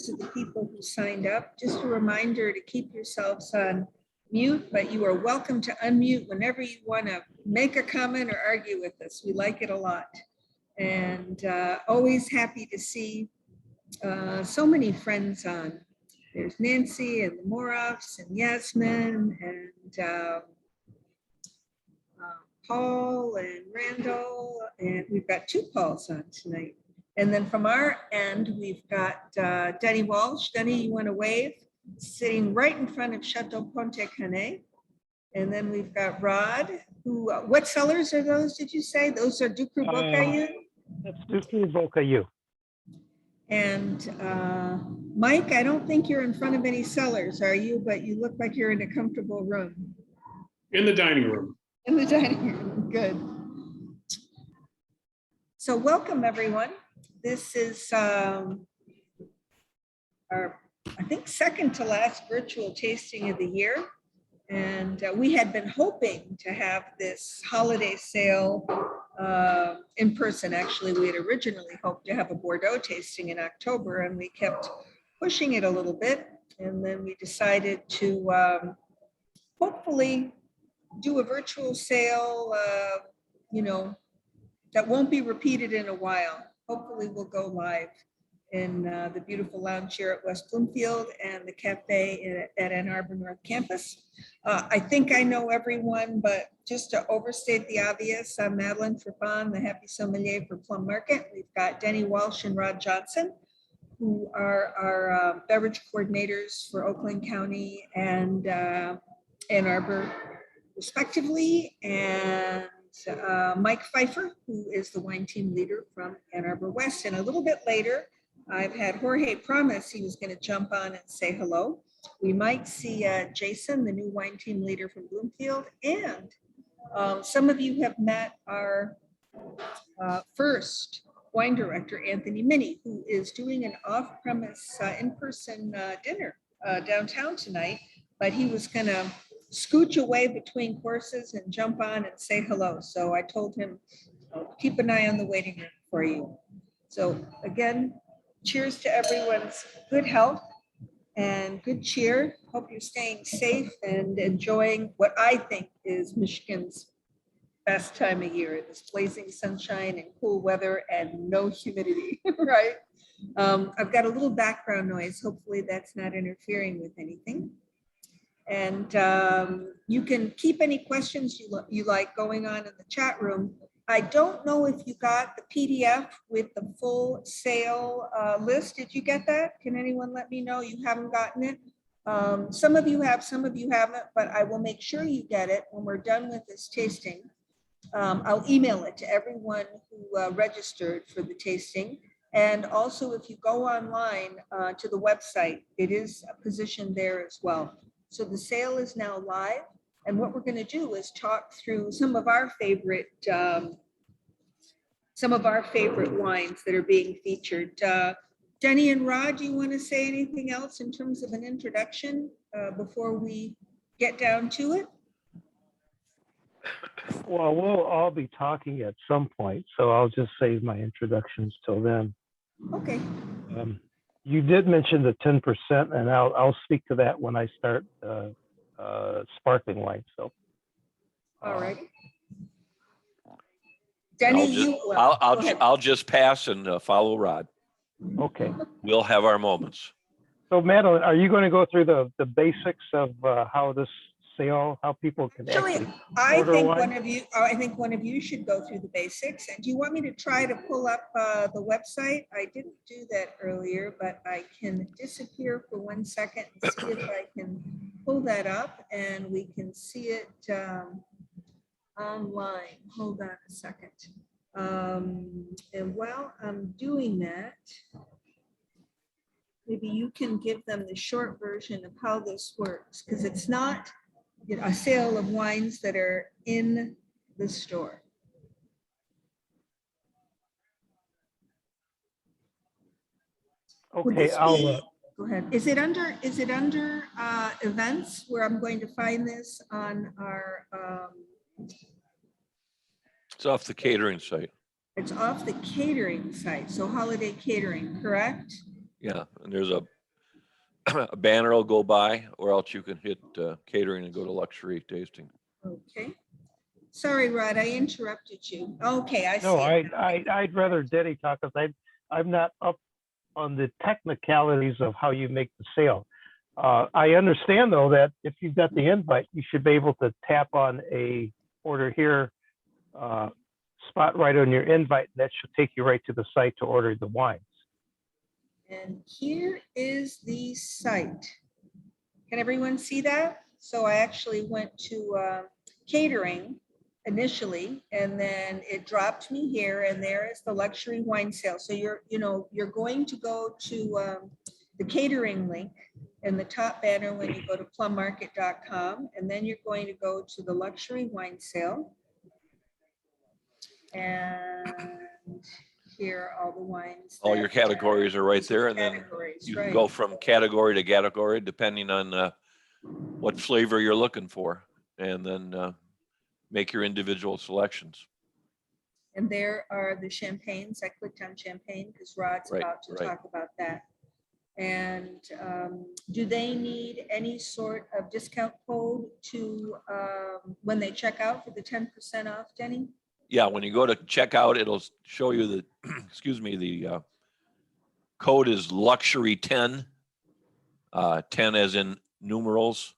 to the people who signed up. Just a reminder to keep yourselves on mute, but you are welcome to unmute whenever you want to make a comment or argue with us. We like it a lot. And always happy to see so many friends on. There's Nancy and the Moroffs and Yasmin and Paul and Randall, and we've got two Pauls on tonight. And then from our end, we've got Denny Walsh. Denny, you want to wave? Sitting right in front of Chateau Pontet-Canet. And then we've got Rod, who, what cellars are those, did you say? Those are Ducru Bocayu? That's Ducru Bocayu. And Mike, I don't think you're in front of any cellars, are you? But you look like you're in a comfortable room. In the dining room. In the dining room, good. So welcome, everyone. This is our, I think, second to last virtual tasting of the year. And we had been hoping to have this holiday sale in person. Actually, we had originally hoped to have a Bordeaux tasting in October, and we kept pushing it a little bit. And then we decided to hopefully do a virtual sale, you know, that won't be repeated in a while. Hopefully we'll go live in the beautiful lounge here at West Bloomfield and the cafe at Ann Arbor North Campus. I think I know everyone, but just to overstate the obvious, I'm Madeline Triffon, the Happy Sommelier for Plum Market. We've got Denny Walsh and Rod Johnson, who are our beverage coordinators for Oakland County and Ann Arbor, respectively, and Mike Pfeiffer, who is the wine team leader from Ann Arbor West. And a little bit later, I've had Jorge promise he was going to jump on and say hello. We might see Jason, the new wine team leader from Bloomfield, and some of you have met our first wine director, Anthony Minnie, who is doing an off-premise in-person dinner downtown tonight, but he was going to scooch away between courses and jump on and say hello. So I told him, keep an eye on the waiting room for you. So again, cheers to everyone's good health and good cheer. Hope you're staying safe and enjoying what I think is Michigan's best time of year. This blazing sunshine and cool weather and no humidity, right? I've got a little background noise. Hopefully that's not interfering with anything. And you can keep any questions you like going on in the chat room. I don't know if you got the PDF with the full sale list. Did you get that? Can anyone let me know you haven't gotten it? Some of you have, some of you haven't, but I will make sure you get it when we're done with this tasting. I'll email it to everyone who registered for the tasting. And also, if you go online to the website, it is positioned there as well. So the sale is now live, and what we're going to do is talk through some of our favorite wines that are being featured. Denny and Rod, do you want to say anything else in terms of an introduction before we get down to it? Well, we'll all be talking at some point, so I'll just save my introductions till then. Okay. You did mention the 10%, and I'll speak to that when I start sparkling wine. So, all right. Denny, I'll just pass and follow Rod. Okay. We'll have our moments. So, Madeline, are you going to go through the basics of how this sale, how people can actually order wine? I think one of you should go through the basics. And do you want me to try to pull up the website? I didn't do that earlier, but I can disappear for 1 second and see if I can pull that up, and we can see it online. Hold on a second. And while I'm doing that, maybe you can give them the short version of how this works, because it's not a sale of wines that are in the store. Okay, go ahead. Is it under events where I'm going to find this on our? It's off the catering site. It's off the catering site. So holiday catering, correct? Yeah, and there's a a banner will go by, or else you can hit catering and go to luxury tasting. Okay. Sorry, Rod, I interrupted you. Okay, I see. No, it now. I'd rather Denny talk, because I'm not up on the technicalities of how you make the sale. I understand though that if you've got the invite, you should be able to tap on a order here spot right on your invite. That should take you right to the site to order the wines. And here is the site. Can everyone see that? So I actually went to catering initially, and then it dropped me here, and there is the luxury wine sale. So you're going to go to the catering link in the top banner when you go to plummarket.com, and then you're going to go to the luxury wine sale. And here are all the wines. All your that- categories are right these are there, the and then categories, you can right. go from category to category depending on what flavor you're looking for, and then make your individual selections. And there are the champagnes. I clicked on champagne because Rod's Right, about to right. talk about that. And do they need any sort of discount code to when they check out for the 10% off, Denny? Yeah, when you go to checkout, it'll show you the, excuse me, the code is luxury 10, 10 as in numerals.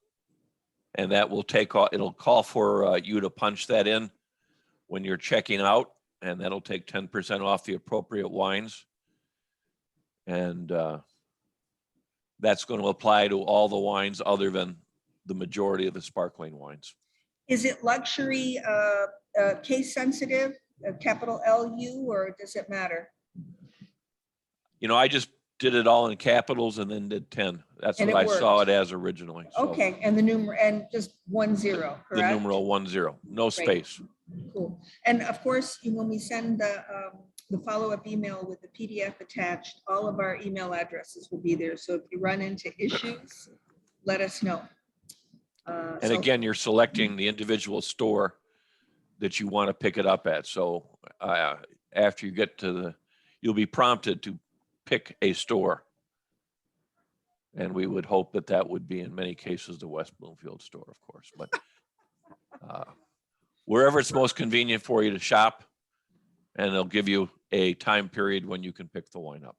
And that will it'll call for you to punch that in when you're checking out, and that'll take 10% off the appropriate wines. And that's going to apply to all the wines other than the majority of the sparkling wines. Is it luxury case sensitive, capital LU, or does it matter? I just did it all in capitals and then did 10. That's And what it I saw worked. it as originally. So Okay, and the numeral, and just 10, correct? the numeral 10, no space. Cool. And of course, when we send the follow-up email with the PDF attached, all of our email addresses will be there. So if you run into issues, let us know. And So- again, you're selecting the individual store that you want to pick it up at. So after you get to you'll be prompted to pick a store. And we would hope that that would be in many cases the West Bloomfield store, of course. But wherever it's most convenient for you to shop, and they'll give you a time period when you can pick the wine up.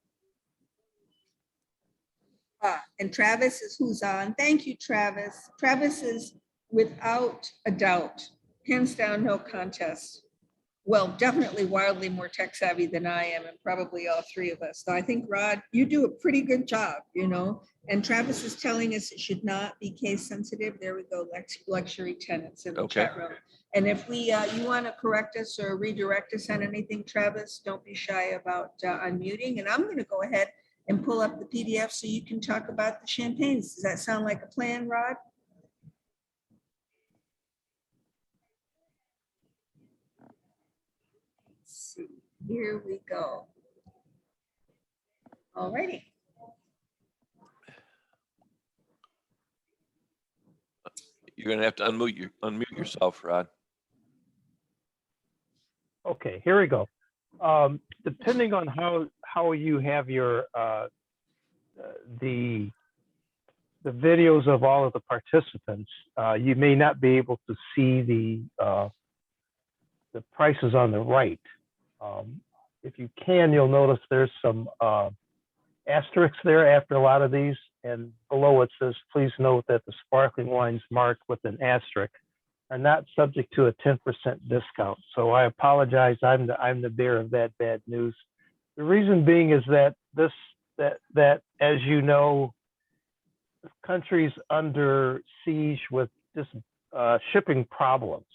And Travis is who's on. Thank you, Travis. Travis is without a doubt, hands down, no contest. Well, definitely wildly more tech savvy than I am, and probably all three of us. So I think, Rod, you do a pretty good job, and Travis is telling us it should not be case sensitive. There we go, luxury tenants in the Okay. chat room. And if you want to correct us or redirect us on anything, Travis, don't be shy about unmuting. And I'm going to go ahead and pull up the PDF so you can talk about the champagnes. Does that sound like a plan, Rod? Let's see, here we go. All righty. You're going to have to unmute yourself, Rod. Okay, here we go. Depending on how you have your the videos of all of the participants, you may not be able to see the prices on the right. If you can, you'll notice there's some asterisks there after a lot of these, and below it says, please note that the sparkling wines marked with an asterisk are not subject to a 10% discount. So I apologize, I'm the bearer of that bad news. The reason being is that that as you know, the country's under siege with just shipping problems,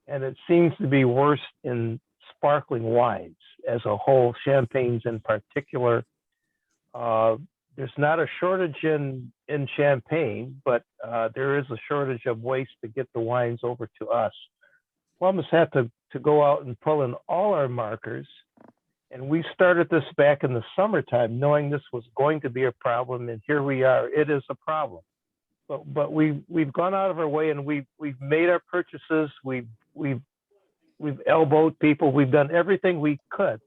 and it seems to be worse in sparkling wines as a whole, champagnes in particular. There's not a shortage in champagne, but there is a shortage of waste to get the wines over to us. Plum has had to go out and pull in all our markers, and we started this back in the summertime, knowing this was going to be a problem, and here we are. It is a problem, but we've gone out of our way, and we've made our purchases. We've elbowed people. We've done everything we could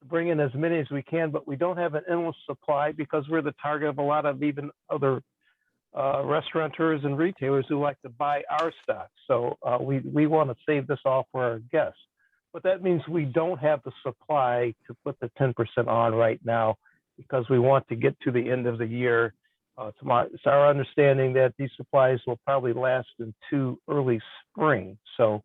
bring in as many as we can, but we don't have an endless supply because we're the target of a lot of even other restaurateurs and retailers who like to buy our stock. So we want to save this all for our guests. But that means we don't have the supply to put the 10% on right now because we want to get to the end of the year. It's our understanding that these supplies will probably last into early spring. So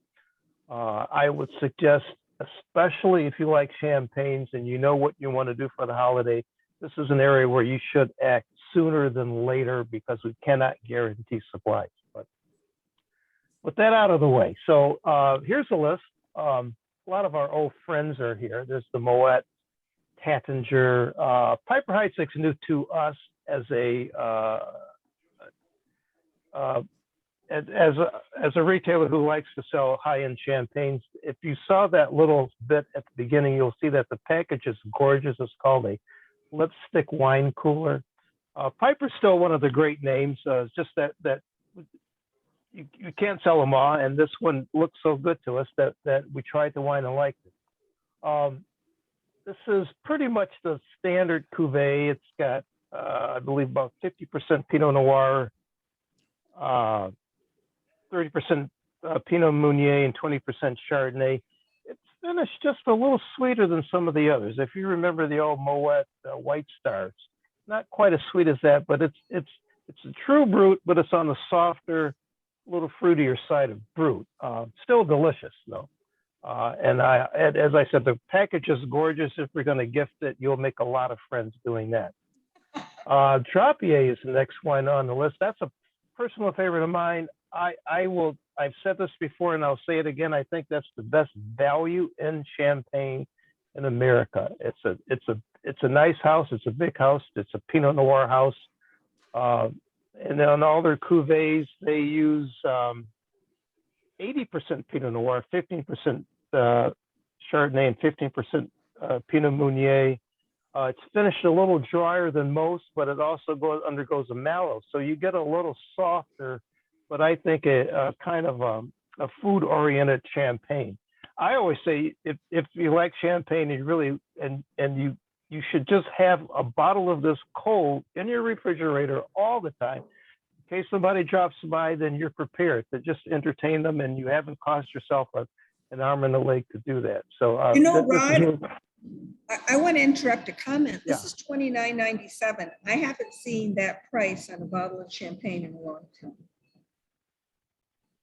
I would suggest, especially if you like champagnes and you know what you want to do for the holiday, this is an area where you should act sooner than later because we cannot guarantee supplies. But with that out of the way, so here's a list. A lot of our old friends are here. There's the Moet, Tattinger, Piper Heidsieck's new to us as a retailer who likes to sell high-end champagnes. If you saw that little bit at the beginning, you'll see that the package is gorgeous. It's called a lipstick wine cooler. Piper's still one of the great names. It's just that you can't sell them all, and this one looks so good to us that we tried the wine and liked it. This is pretty much the standard cuvee. It's got, I believe, about 50% Pinot Noir, 30% Pinot Meunier, and 20% Chardonnay. It's finished just a little sweeter than some of the others. If you remember the old Moet White Star, it's not quite as sweet as that, but it's a true brut, but it's on the softer, little fruitier side of brut. Still delicious though. And as I said, the package is gorgeous. If we're going to gift it, you'll make a lot of friends doing that. Drapier is the next one on the list. That's a personal favorite of mine. I've said this before and I'll say it again. I think that's the best value in champagne in America. It's a nice house. It's a big house. It's a Pinot Noir house. And on all their cuvées, they use 80% Pinot Noir, 15% Chardonnay, and 15% Pinot Meunier. It's finished a little drier than most, but it also undergoes a mallow. So you get a little softer, but I think a kind of a food-oriented champagne. I always say if you like champagne, you should just have a bottle of this cold in your refrigerator all the time. In case somebody drops by, then you're prepared to just entertain them and you haven't cost yourself an arm and a leg to do that. So, Rod, I want to interrupt a comment. This is $29.97. I haven't seen that price on a bottle of champagne in a long time.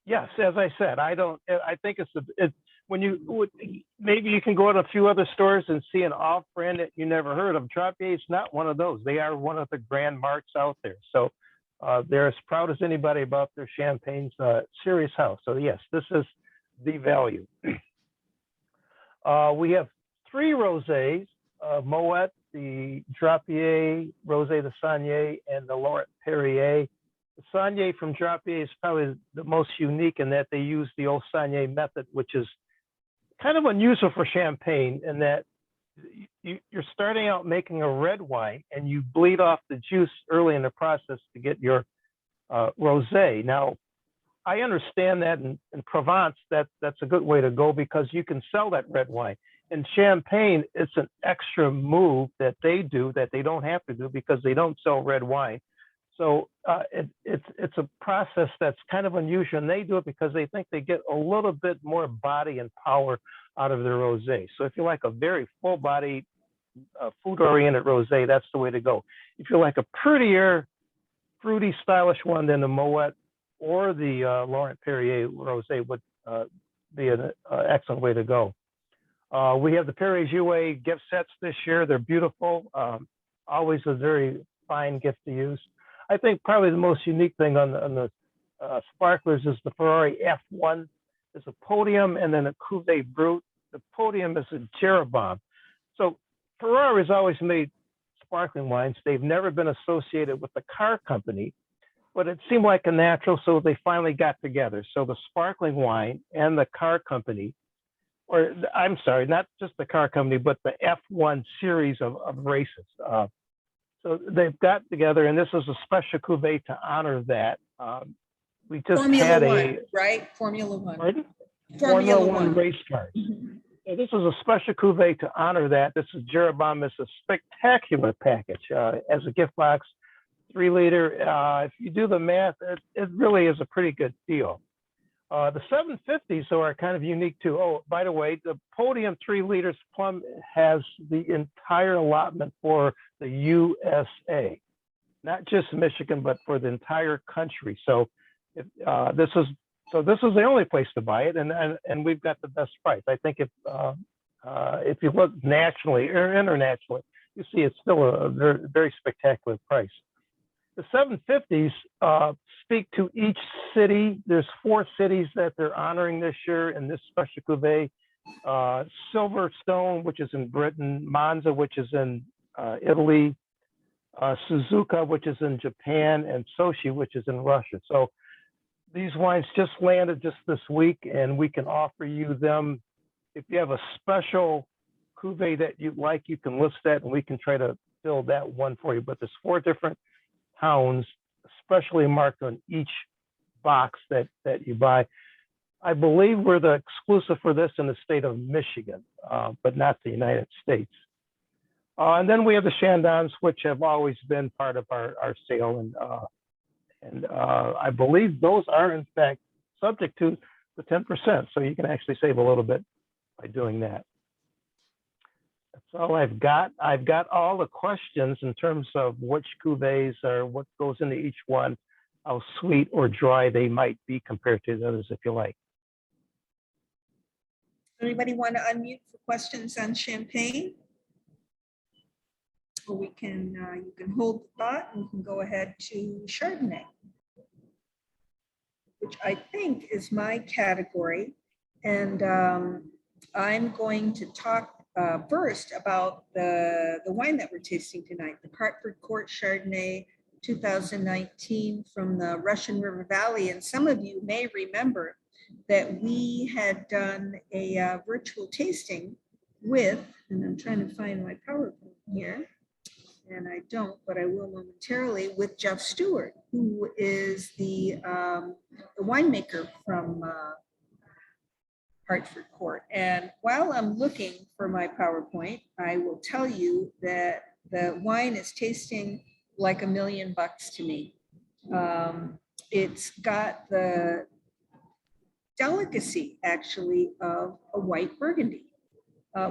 Yes, as I said, I think maybe you can go to a few other stores and see an off brand that you never heard of. Drapier is not one of those. They are one of the grand marks out there. So they're as proud as anybody about their champagnes. Serious house. So yes, this is the value. We have 3 rosés: Moet, the Drapier, Rosé de Saignée, and the Laurent Perrier. The Saignée from Drapier is probably the most unique in that they use the old Saignée method, which is kind of unusual for champagne in that you're starting out making a red wine and you bleed off the juice early in the process to get your rosé. Now, I understand that in Provence, that's a good way to go because you can sell that red wine. In champagne, it's an extra move that they do that they don't have to do because they don't sell red wine. So it's a process that's kind of unusual, and they do it because they think they get a little bit more body and power out of their rosé. So if you like a very full body, food-oriented rosé, that's the way to go. If you like a prettier, fruity, stylish one, then the Moet or the Laurent Perrier rosé would be an excellent way to go. We have the Perrier Jouet gift sets this year. They're beautiful. Always a very fine gift to use. I think probably the most unique thing on the sparklers is the Ferrari F1. There's a podium and then a Cuvée Brut. The podium is a Jeroboam. So Ferrari's always made sparkling wines. They've never been associated with the car company, but it seemed like a natural, so they finally got together. So the sparkling wine and the car company, or I'm sorry, not just the car company, but the F1 series of races. So they've got together, and this is a special cuvée to honor that. We just Formula had One, right? Formula One. Pardon? Formula One race cars. Mm-hmm. This is a special cuvee to honor that. This is Jeroboam. It's a spectacular package as a gift box, 3 liter. If you do the math, it really is a pretty good deal. The 750s are kind of unique too. Oh, by the way, the podium 3 liters Plum has the entire allotment for the USA, not just Michigan, but for the entire country. So this is the only place to buy it, and we've got the best price. I think if you look nationally or internationally, you see it's still a very, very spectacular price. The 750s speak to each city. There's 4 cities that they're honoring this year in this special cuvee. Silverstone, which is in Britain, Monza, which is in Italy, Suzuka, which is in Japan, and Sochi, which is in Russia. So these wines just landed just this week, and we can offer you them. If you have a special cuvee that you like, you can list that, and we can try to fill that one for you. But there's 4 different towns, especially marked on each box that you buy. I believe we're the exclusive for this in the state of Michigan, but not the United States. And then we have the Chandons, which have always been part of our sale, and I believe those are in fact subject to the 10%, so you can actually save a little bit by doing that. That's all I've got. I've got all the questions in terms of which cuvées or what goes into each one, how sweet or dry they might be compared to the others, if you like. Anybody want to unmute for questions on champagne? Or we can, you can hold the thought and we can go ahead to Chardonnay, which I think is my category. And I'm going to talk first about the wine that we're tasting tonight, the Hartford Court Chardonnay 2019 from the Russian River Valley. And some of you may remember that we had done a virtual tasting with, and I'm trying to find my PowerPoint here, and I don't, but I will momentarily, with Jeff Stewart, who is the winemaker from Hartford Court. And while I'm looking for my PowerPoint, I will tell you that the wine is tasting like $1 million to me. It's got the delicacy, actually, of a white Burgundy,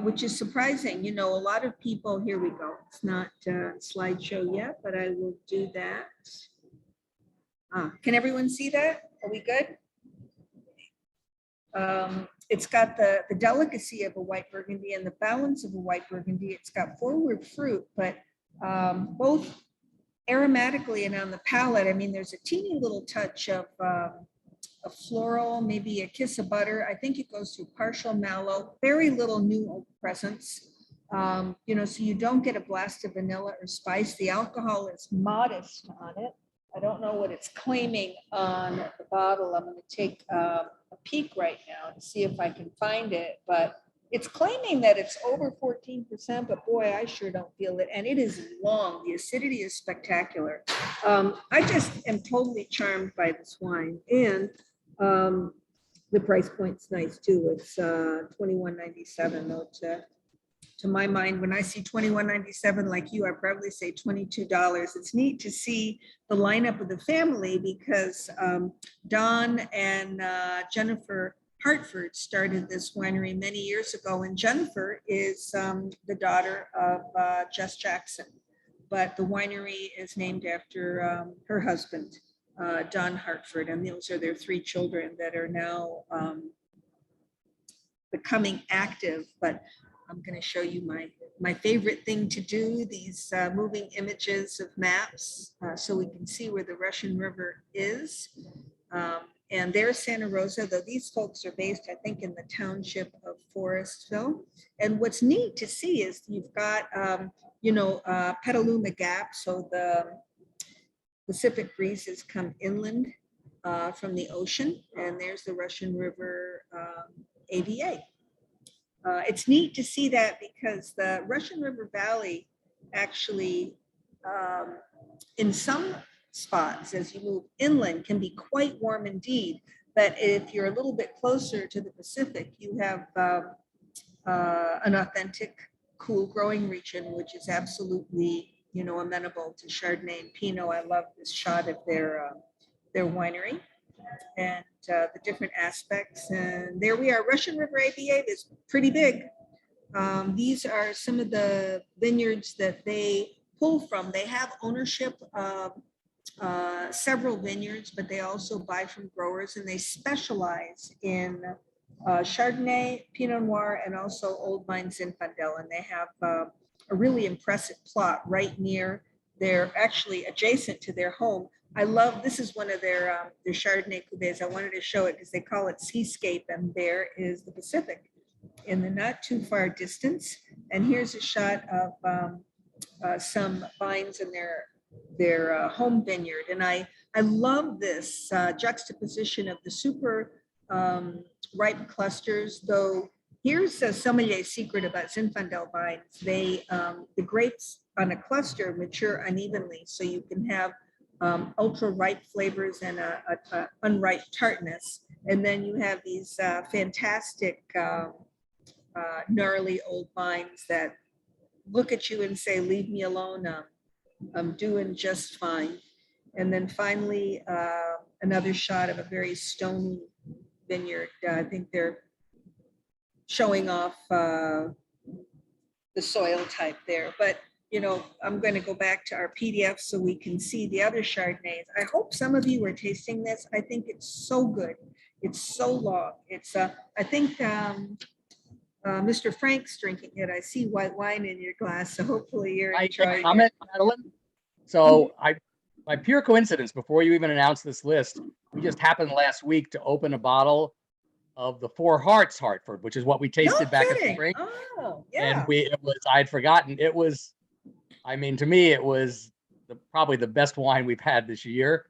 which is surprising. You know, a lot of people, here we go. It's not a slideshow yet, but I will do that. Can everyone see that? Are we good? It's got the delicacy of a white Burgundy and the balance of a white Burgundy. It's got forward fruit, but both aromatically and on the palate, I mean, there's a teeny little touch of a floral, maybe a kiss of butter. I think it goes through partial mallow, very little new oak presence. You know, so you don't get a blast of vanilla or spice. The alcohol is modest on it. I don't know what it's claiming on the bottle. I'm going to take a peek right now to see if I can find it, but it's claiming that it's over 14%, but boy, I sure don't feel it. And it is long. The acidity is spectacular. I just am totally charmed by this wine. And the price point's nice too. It's $21.97, though, to my mind. When I see $21.97 like you, I probably say $22. It's neat to see the lineup of the family because Don and Jennifer Hartford started this winery many years ago, and Jennifer is the daughter of Jess Jackson, but the winery is named after her husband, Don Hartford, and those are their 3 children that are now becoming active. But I'm going to show you my favorite thing to do, these moving images of maps, so we can see where the Russian River is. And there's Santa Rosa, though these folks are based, I think, in the township of Forestville. And what's neat to see is you've got, you know, Petaluma Gap, so the Pacific breezes come inland from the ocean, and there's the Russian River AVA. It's neat to see that because the Russian River Valley actually, in some spots, as you move inland, can be quite warm indeed. But if you're a little bit closer to the Pacific, you have an authentic, cool growing region, which is absolutely, amenable to Chardonnay and Pinot. I love this shot of their winery and the different aspects. And there we are. Russian River AVA is pretty big. These are some of the vineyards that they pull from. They have ownership of several vineyards, but they also buy from growers, and they specialize in Chardonnay, Pinot Noir, and also Old Vine Zinfandel. And they have a really impressive plot right near. They're actually adjacent to their home. I love, this is one of their Chardonnay cuvées. I wanted to show it because they call it Seascape, and there is the Pacific in the not too far distance. And here's a shot of some vines in their home vineyard. And I love this juxtaposition of the super ripe clusters, though. Here's a sommelier secret about Zinfandel vines. They, the grapes on a cluster mature unevenly, so you can have ultra ripe flavors and a unripe tartness. And then you have these fantastic gnarly old vines that look at you and say, leave me alone, I'm doing just fine. And then finally, another shot of a very stony vineyard. I think they're showing off the soil type there. But, I'm going to go back to our PDF so we can see the other Chardonnays. I hope some of you are tasting this. I think it's so good. It's so long. It's, I think, Mr. Frank's drinking it. I see white wine in your glass, so hopefully you're enjoying it. Madeline? So by pure coincidence, before you even announced this list, we just happened last week to open a bottle of the Four Hearts Hartford, which is what we tasted back in the spring. Oh, yeah. And I'd forgotten. It was, I mean, to me, it was probably the best wine we've had this year.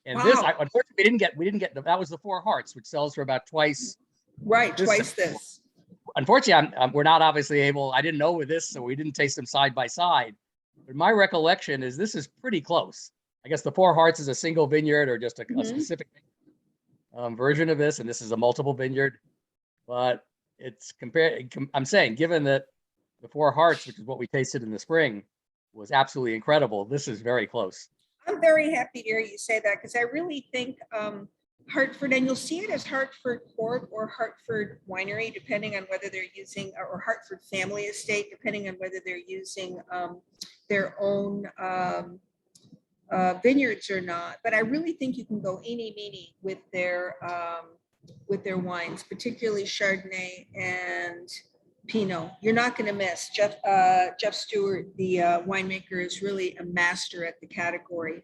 And Wow. this, unfortunately, we didn't get that was the Four Hearts, which sells for about twice. Right, twice this. Unfortunately, we're not obviously able. I didn't know with this, so we didn't taste them side by side. But my recollection is this is pretty close. I guess the Four Hearts is a single vineyard or just a specific version of this, and this is a multiple vineyard. But it's compared. I'm saying, given that the Four Hearts, which is what we tasted in the spring, was absolutely incredible, this is very close. I'm very happy to hear you say that, because I really think Hartford, and you'll see it as Hartford Court or Hartford Winery, depending on whether they're using, or Hartford Family Estate, depending on whether they're using their own vineyards or not. But I really think you can go eeny-meeny with their wines, particularly Chardonnay and Pinot. You're not going to miss. Jeff Stewart, the winemaker, is really a master at the category.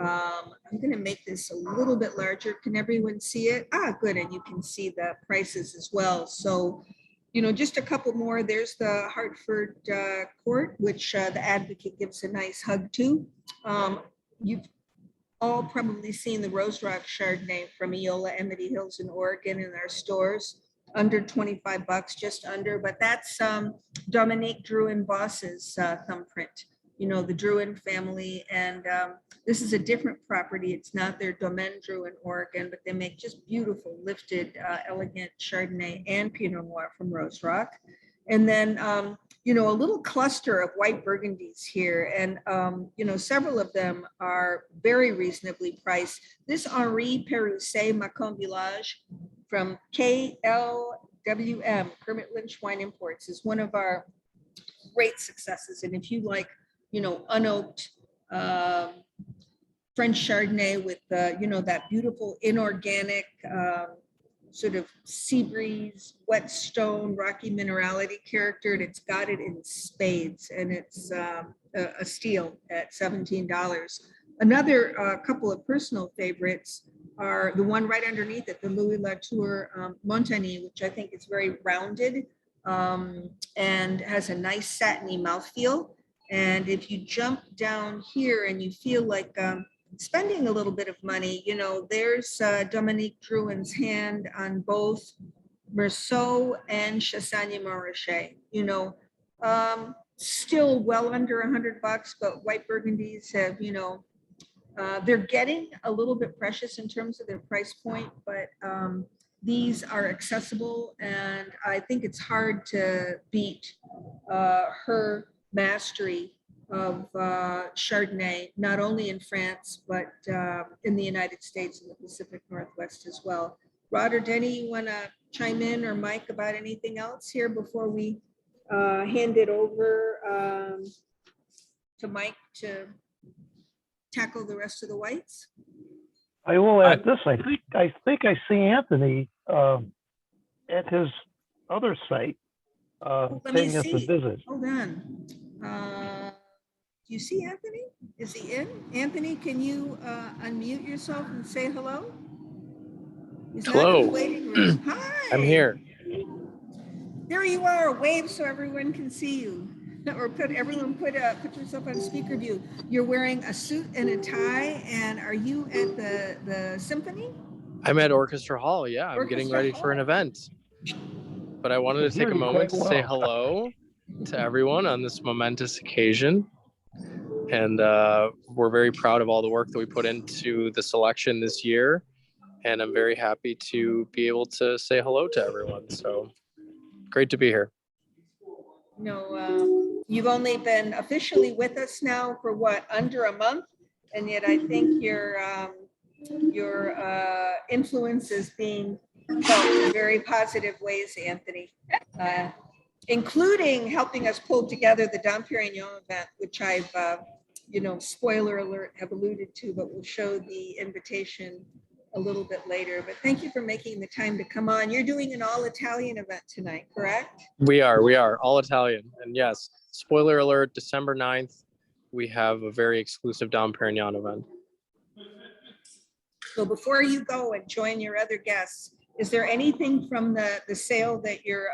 I'm going to make this a little bit larger. Can everyone see it? Good. And you can see the prices as well. So, just a couple more. There's the Hartford Court, which the Advocate gives a nice hug to. You've all probably seen the Rose Rock Chardonnay from Eola, Amity Hills in Oregon in our stores. Under $25, just under, but that's Dominique Drouin Boss's thumbprint. The Drouin family, and this is a different property. It's not their Domaine Drouin, Oregon, but they make just beautiful, lifted, elegant Chardonnay and Pinot Noir from Rose Rock. And then, a little cluster of white Burgundies here, and, several of them are very reasonably priced. This Henri Perousset Macan Village from KLWM, Kermit Lynch Wine Imports, is one of our great successes. And if you like, unoaked French Chardonnay with, that beautiful inorganic sort of sea breeze, wet stone, rocky minerality character, and it's got it in spades, and it's a steal at $17. Another couple of personal favorites are the one right underneath it, the Louis Latour Montagny, which I think is very rounded and has a nice satiny mouthfeel. And if you jump down here and you feel like spending a little bit of money, there's Dominique Drouin's hand on both Merceau and Chassagne-Montrachet. Still well under $100, but white Burgundies have, they're getting a little bit precious in terms of their price point, but these are accessible, and I think it's hard to beat her mastery of Chardonnay, not only in France, but in the United States and the Pacific Northwest as well. Rod or Denny, you want to chime in, or Mike, about anything else here before we hand it over to Mike to tackle the rest of the whites? I will add this. I think I see Anthony at his other site Let me paying us a see. visit. Hold on. Do you see Anthony? Is he in? Anthony, can you unmute yourself and say hello? He's not in Hello. the waiting room. Hi. I'm here. There you are. Wave so everyone can see you. Or put yourself on speaker view. You're wearing a suit and a tie, and are you at the symphony? I'm at Orchestra Hall. Yeah, I'm getting Orchestra ready Hall. for an event. But I wanted to take a moment to say hello to everyone on this momentous occasion. And we're very proud of all the work that we put into the selection this year. And I'm very happy to be able to say hello to everyone. So great to be here. You've only been officially with us now for what, under a month, and yet I think your influence is being felt in very positive ways, Anthony, including helping us pull together the Dom Perignon event, which I've, spoiler alert, have alluded to, but we'll show the invitation a little bit later. But thank you for making the time to come on. You're doing an all-Italian event tonight, correct? We are all Italian. And yes, spoiler alert, December 9th, we have a very exclusive Dom Perignon event. So before you go and join your other guests, is there anything from the sale that you're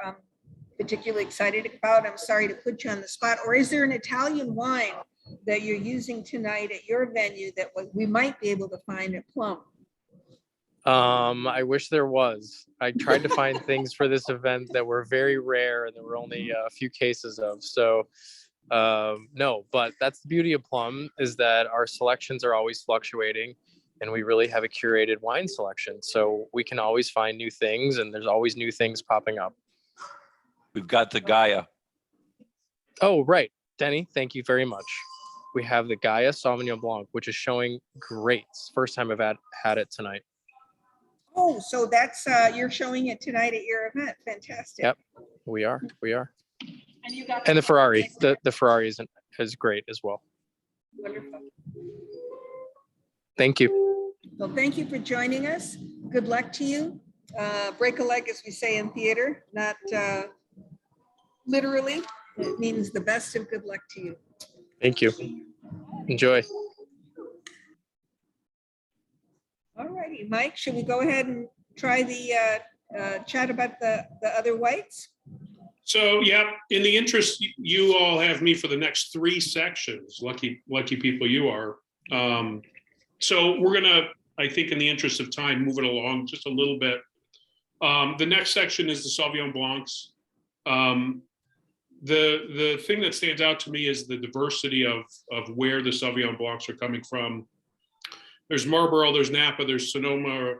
particularly excited about? I'm sorry to put you on the spot. Or is there an Italian wine that you're using tonight at your venue that we might be able to find at Plum? I wish there was. I tried to find things for this event that were very rare and there were only a few cases of. So no, but that's the beauty of Plum, is that our selections are always fluctuating and we really have a curated wine selection. So we can always find new things and there's always new things popping up. We've got the Gaia. Oh, right. Denny, thank you very much. We have the Gaia Sauvignon Blanc, which is showing great. It's the first time I've had it tonight. Oh, so that's you're showing it tonight at your event. Fantastic. Yep, we are. And the Ferrari, the Ferrari is great as well. Wonderful. Thank you. Well, thank you for joining us. Good luck to you. Break a leg, as we say in theater, not literally. It means the best of good luck to you. Thank you. Enjoy. All righty, Mike, should we go ahead and try the chat about the other whites? So, yeah, in the interest, you all have me for the next 3 sections. Lucky people you are. So we're gonna, I think in the interest of time, move it along just a little bit. The next section is the Sauvignon Blancs. The thing that stands out to me is the diversity of where the Sauvignon Blancs are coming from. There's Marlborough, there's Napa, there's Sonoma,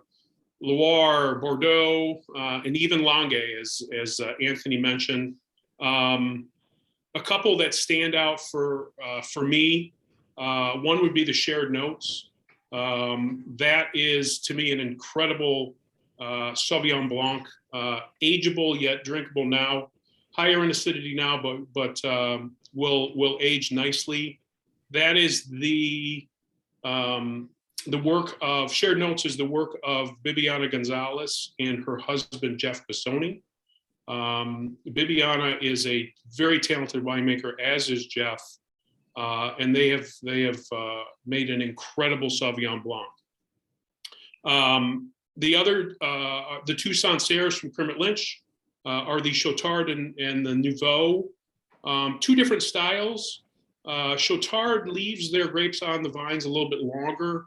Loire, Bordeaux, and even Langhe, as Anthony mentioned. A couple that stand out for me, one would be the shared notes. That is, to me, an incredible Sauvignon Blanc, ageable yet drinkable now, higher in acidity now, but will age nicely. That is the work of Shared Notes is the work of Bibiana Gonzalez and her husband, Jeff Bissoni. Bibiana is a very talented winemaker, as is Jeff. And they have made an incredible Sauvignon Blanc. The two Sancerres from Kermit Lynch are the Chotard and the Nouveau. 2 different styles. Chotard leaves their grapes on the vines a little bit longer,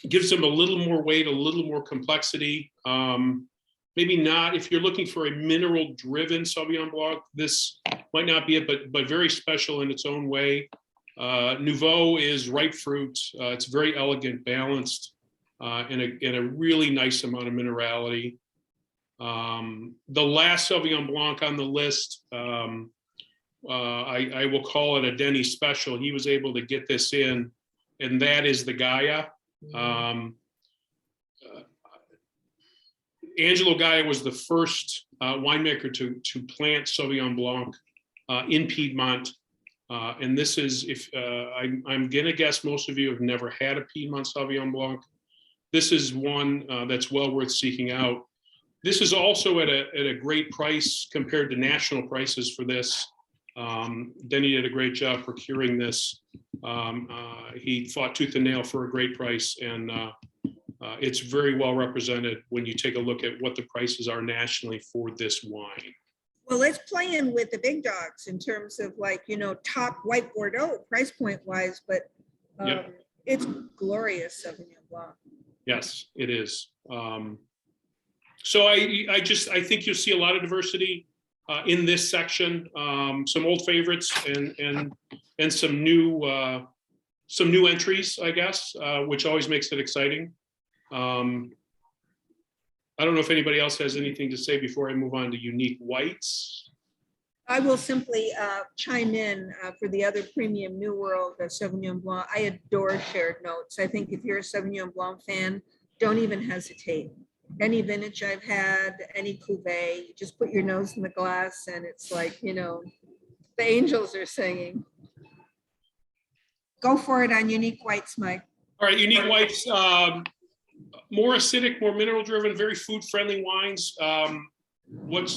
gives them a little more weight, a little more complexity. Maybe not, if you're looking for a mineral-driven Sauvignon Blanc, this might not be it, but very special in its own way. Nouveau is ripe fruit. It's very elegant, balanced. and a really nice amount of minerality. The last Sauvignon Blanc on the list, I will call it a Denny special. He was able to get this in, and that is the Gaia. Angelo Gaia was the first winemaker to plant Sauvignon Blanc in Piedmont. And this is, if I'm gonna guess most of you have never had a Piedmont Sauvignon Blanc. This is one that's well worth seeking out. This is also at a great price compared to national prices for this. Denny did a great job procuring this. He fought tooth and nail for a great price, and it's very well represented when you take a look at what the prices are nationally for this wine. Well, let's play in with the big dogs in terms of like, top white Bordeaux price point wise, but Yep. it's glorious Sauvignon Blanc. Yes, it is. So I think you'll see a lot of diversity in this section. Some old favorites and some new entries, I guess, which always makes it exciting. I don't know if anybody else has anything to say before I move on to unique whites. I will simply chime in for the other premium New World Sauvignon Blanc. I adore shared notes. I think if you're a Sauvignon Blanc fan, don't even hesitate. Any vintage I've had, any cuvee, you just put your nose in the glass and it's like, the angels are singing. Go for it on unique whites, Mike. All right, unique whites, more acidic, more mineral driven, very food friendly wines. What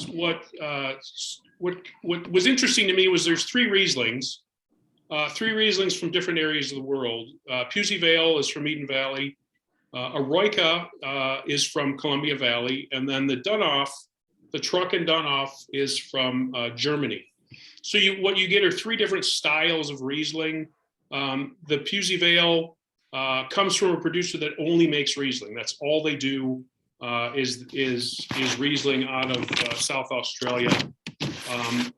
was interesting to me was there's three Rieslings from different areas of the world. Pusey Vale is from Eden Valley. Eroica is from Columbia Valley, and then the Truck and Dunoff is from Germany. So what you get are three different styles of Riesling. The Pusey Vale comes from a producer that only makes Riesling. That's all they do is Riesling out of South Australia.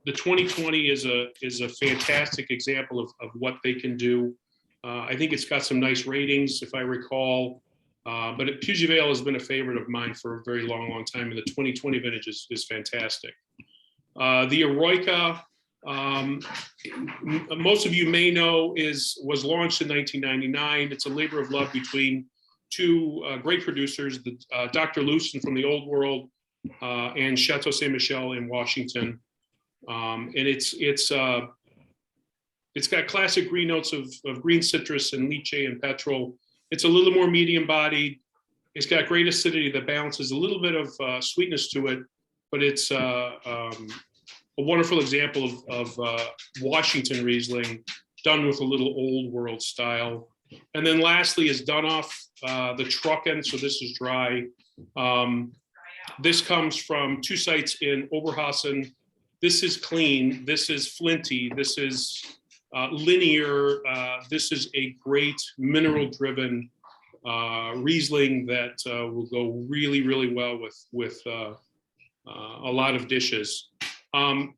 The 2020 is a fantastic example of what they can do. I think it's got some nice ratings, if I recall. But Pusey Vale has been a favorite of mine for a very long time, and the 2020 vintage is fantastic. The Eroica, most of you may know, was launched in 1999. It's a labor of love between two great producers, Dr. Lewson from the Old World and Chateau Saint Michel in Washington. And it's got classic green notes of green citrus and lychee and petrol. It's a little more medium bodied. It's got great acidity that balances a little bit of sweetness to it, but it's a wonderful example of Washington Riesling done with a little Old World style. And then lastly is Dunoff, the Trucken. So this is dry. This comes from two sites in Oberhausen. This is clean. This is flinty. This is linear. This is a great mineral-driven Riesling that will go really, really well with a lot of dishes. In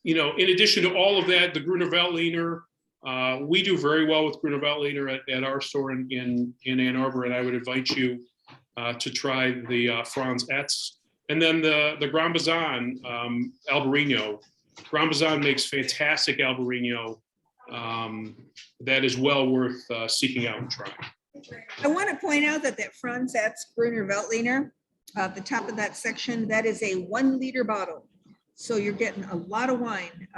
addition to all of that, the Gruner Veltliner, we do very well with Gruner Veltliner at our store in Ann Arbor, and I would invite you to try the Franz Etz. And then the Grand Bazin Albarino. Grand Bazin makes fantastic Albarino that is well worth seeking out and trying. I want to point out that Franz Etz Gruner Veltliner, at the top of that section, that is a 1 liter bottle. So you're getting a lot of wine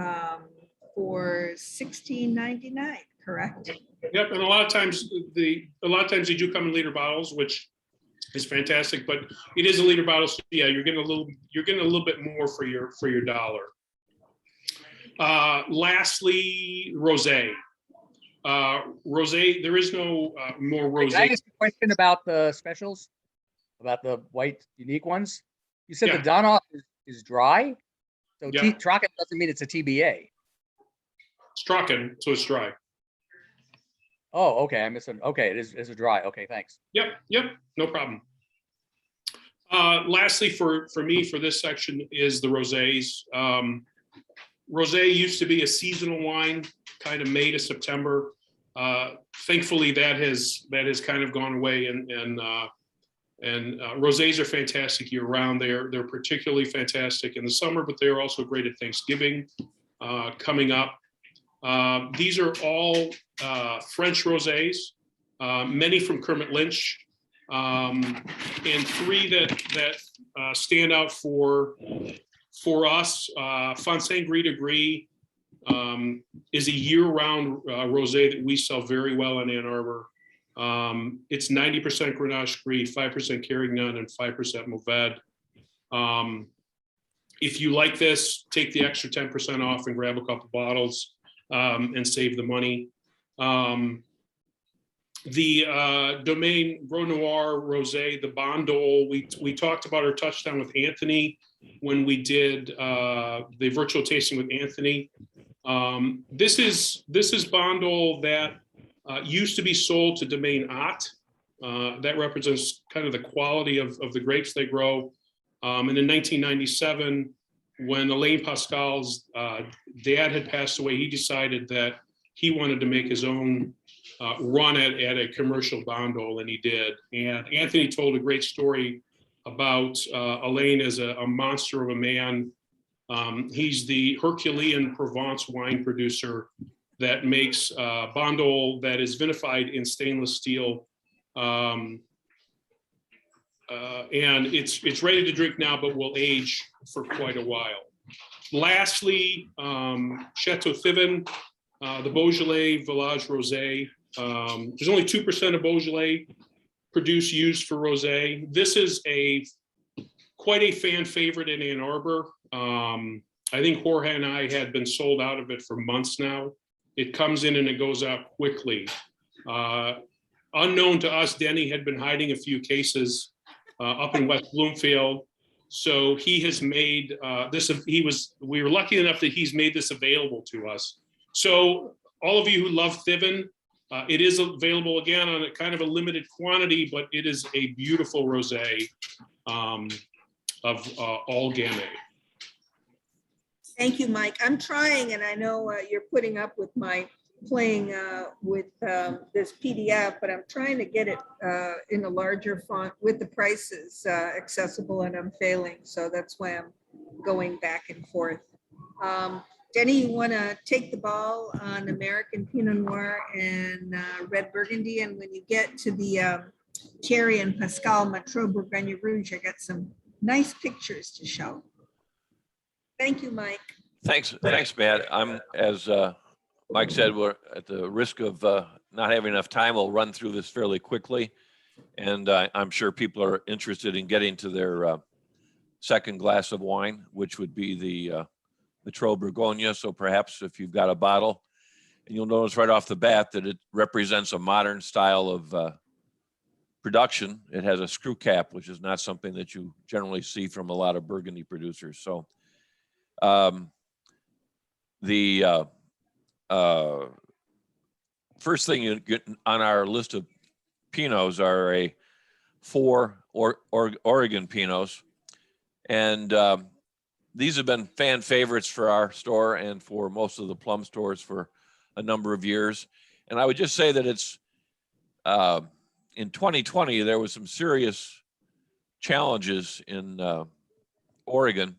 for $16.99, correct? Yep, and a lot of times they do come in liter bottles, which is fantastic. But it is a liter bottle, so yeah, you're getting a little bit more for your dollar. Lastly, rosé. Rosé, there is no more rosé. Can I ask a question about the specials, about the white unique ones? You said the Dunoff is dry, so Trocken doesn't mean it's a TBA. It's Trocken, so it's dry. Oh, okay. I missed it. Okay, it is a dry. Okay, thanks. Yep, no problem. Lastly, for me, for this section is the rosés. Rosé used to be a seasonal wine, kind of May to September. thankfully that has kind of gone away, and rosés are fantastic year round. They're particularly fantastic in the summer, but they're also great at Thanksgiving coming up. These are all French rosés, many from Kermit Lynch, and three that stand out for us. Fontaine Gris de Gris is a year-round rosé that we sell very well in Ann Arbor. It's 90% Grenache Gris, 5% Carignan, and 5% Mourvedre. If you like this, take the extra 10% off and grab a couple bottles and save the money. The Domaine Gros Noir Rosé, the Bandol, we talked about our touchdown with Anthony when we did the virtual tasting with Anthony. This is Bandol that used to be sold to Domaine Ott. That represents kind of the quality of the grapes they grow. And in 1997, when Elaine Pascal's dad had passed away, he decided that he wanted to make his own run at a commercial Bandol, and he did. And Anthony told a great story about Elaine as a monster of a man. He's the Herculean Provence wine producer that makes Bandol that is vinified in stainless steel. And it's ready to drink now, but will age for quite a while. Lastly, Chateau Civen, the Beaujolais Village Rosé. There's only 2% of Beaujolais produce used for rosé. This is quite a fan favorite in Ann Arbor. I think Jorge and I had been sold out of it for months now. It comes in and it goes out quickly. Unknown to us, Denny had been hiding a few cases up in West Bloomfield. So he has made this, we were lucky enough that he's made this available to us. So all of you who love Civen, it is available again on a kind of a limited quantity, but it is a beautiful rosé of all Gamay. Thank you, Mike. I'm trying, and I know you're putting up with my playing with this PDF, but I'm trying to get it in a larger font with the prices accessible, and I'm failing. So that's why I'm going back and forth. Denny, you want to take the ball on American Pinot Noir and Red Burgundy? And when you get to the Thierry and Pascal Matreux Bourgogne Rouge, I got some nice pictures to show. Thank you, Mike. Thanks, Matt. I'm, as Mike said, we're at the risk of not having enough time. We'll run through this fairly quickly. And I'm sure people are interested in getting to their second glass of wine, which would be the Matreux Bourgogne. So perhaps if you've got a bottle, and you'll notice right off the bat that it represents a modern style of production. It has a screw cap, which is not something that you generally see from a lot of Burgundy producers. So the first thing you get on our list of Pinots are four Oregon Pinots. And these have been fan favorites for our store and for most of the Plum stores for a number of years. And I would just say that it's in 2020, there was some serious challenges in Oregon.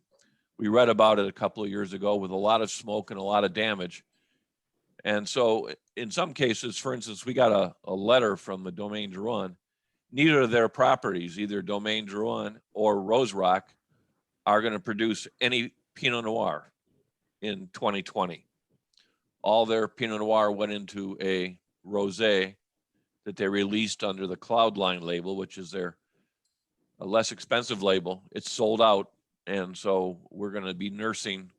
We read about it a couple of years ago with a lot of smoke and a lot of damage. And so in some cases, for instance, we got a letter from the Domaine Drouin. Neither of their properties, either Domaine Drouin or Rose Rock, are going to produce any Pinot Noir in 2020. All their Pinot Noir went into a rosé that they released under the Cloudline label, which is a less expensive label. It's sold out. And so we're going to be nursing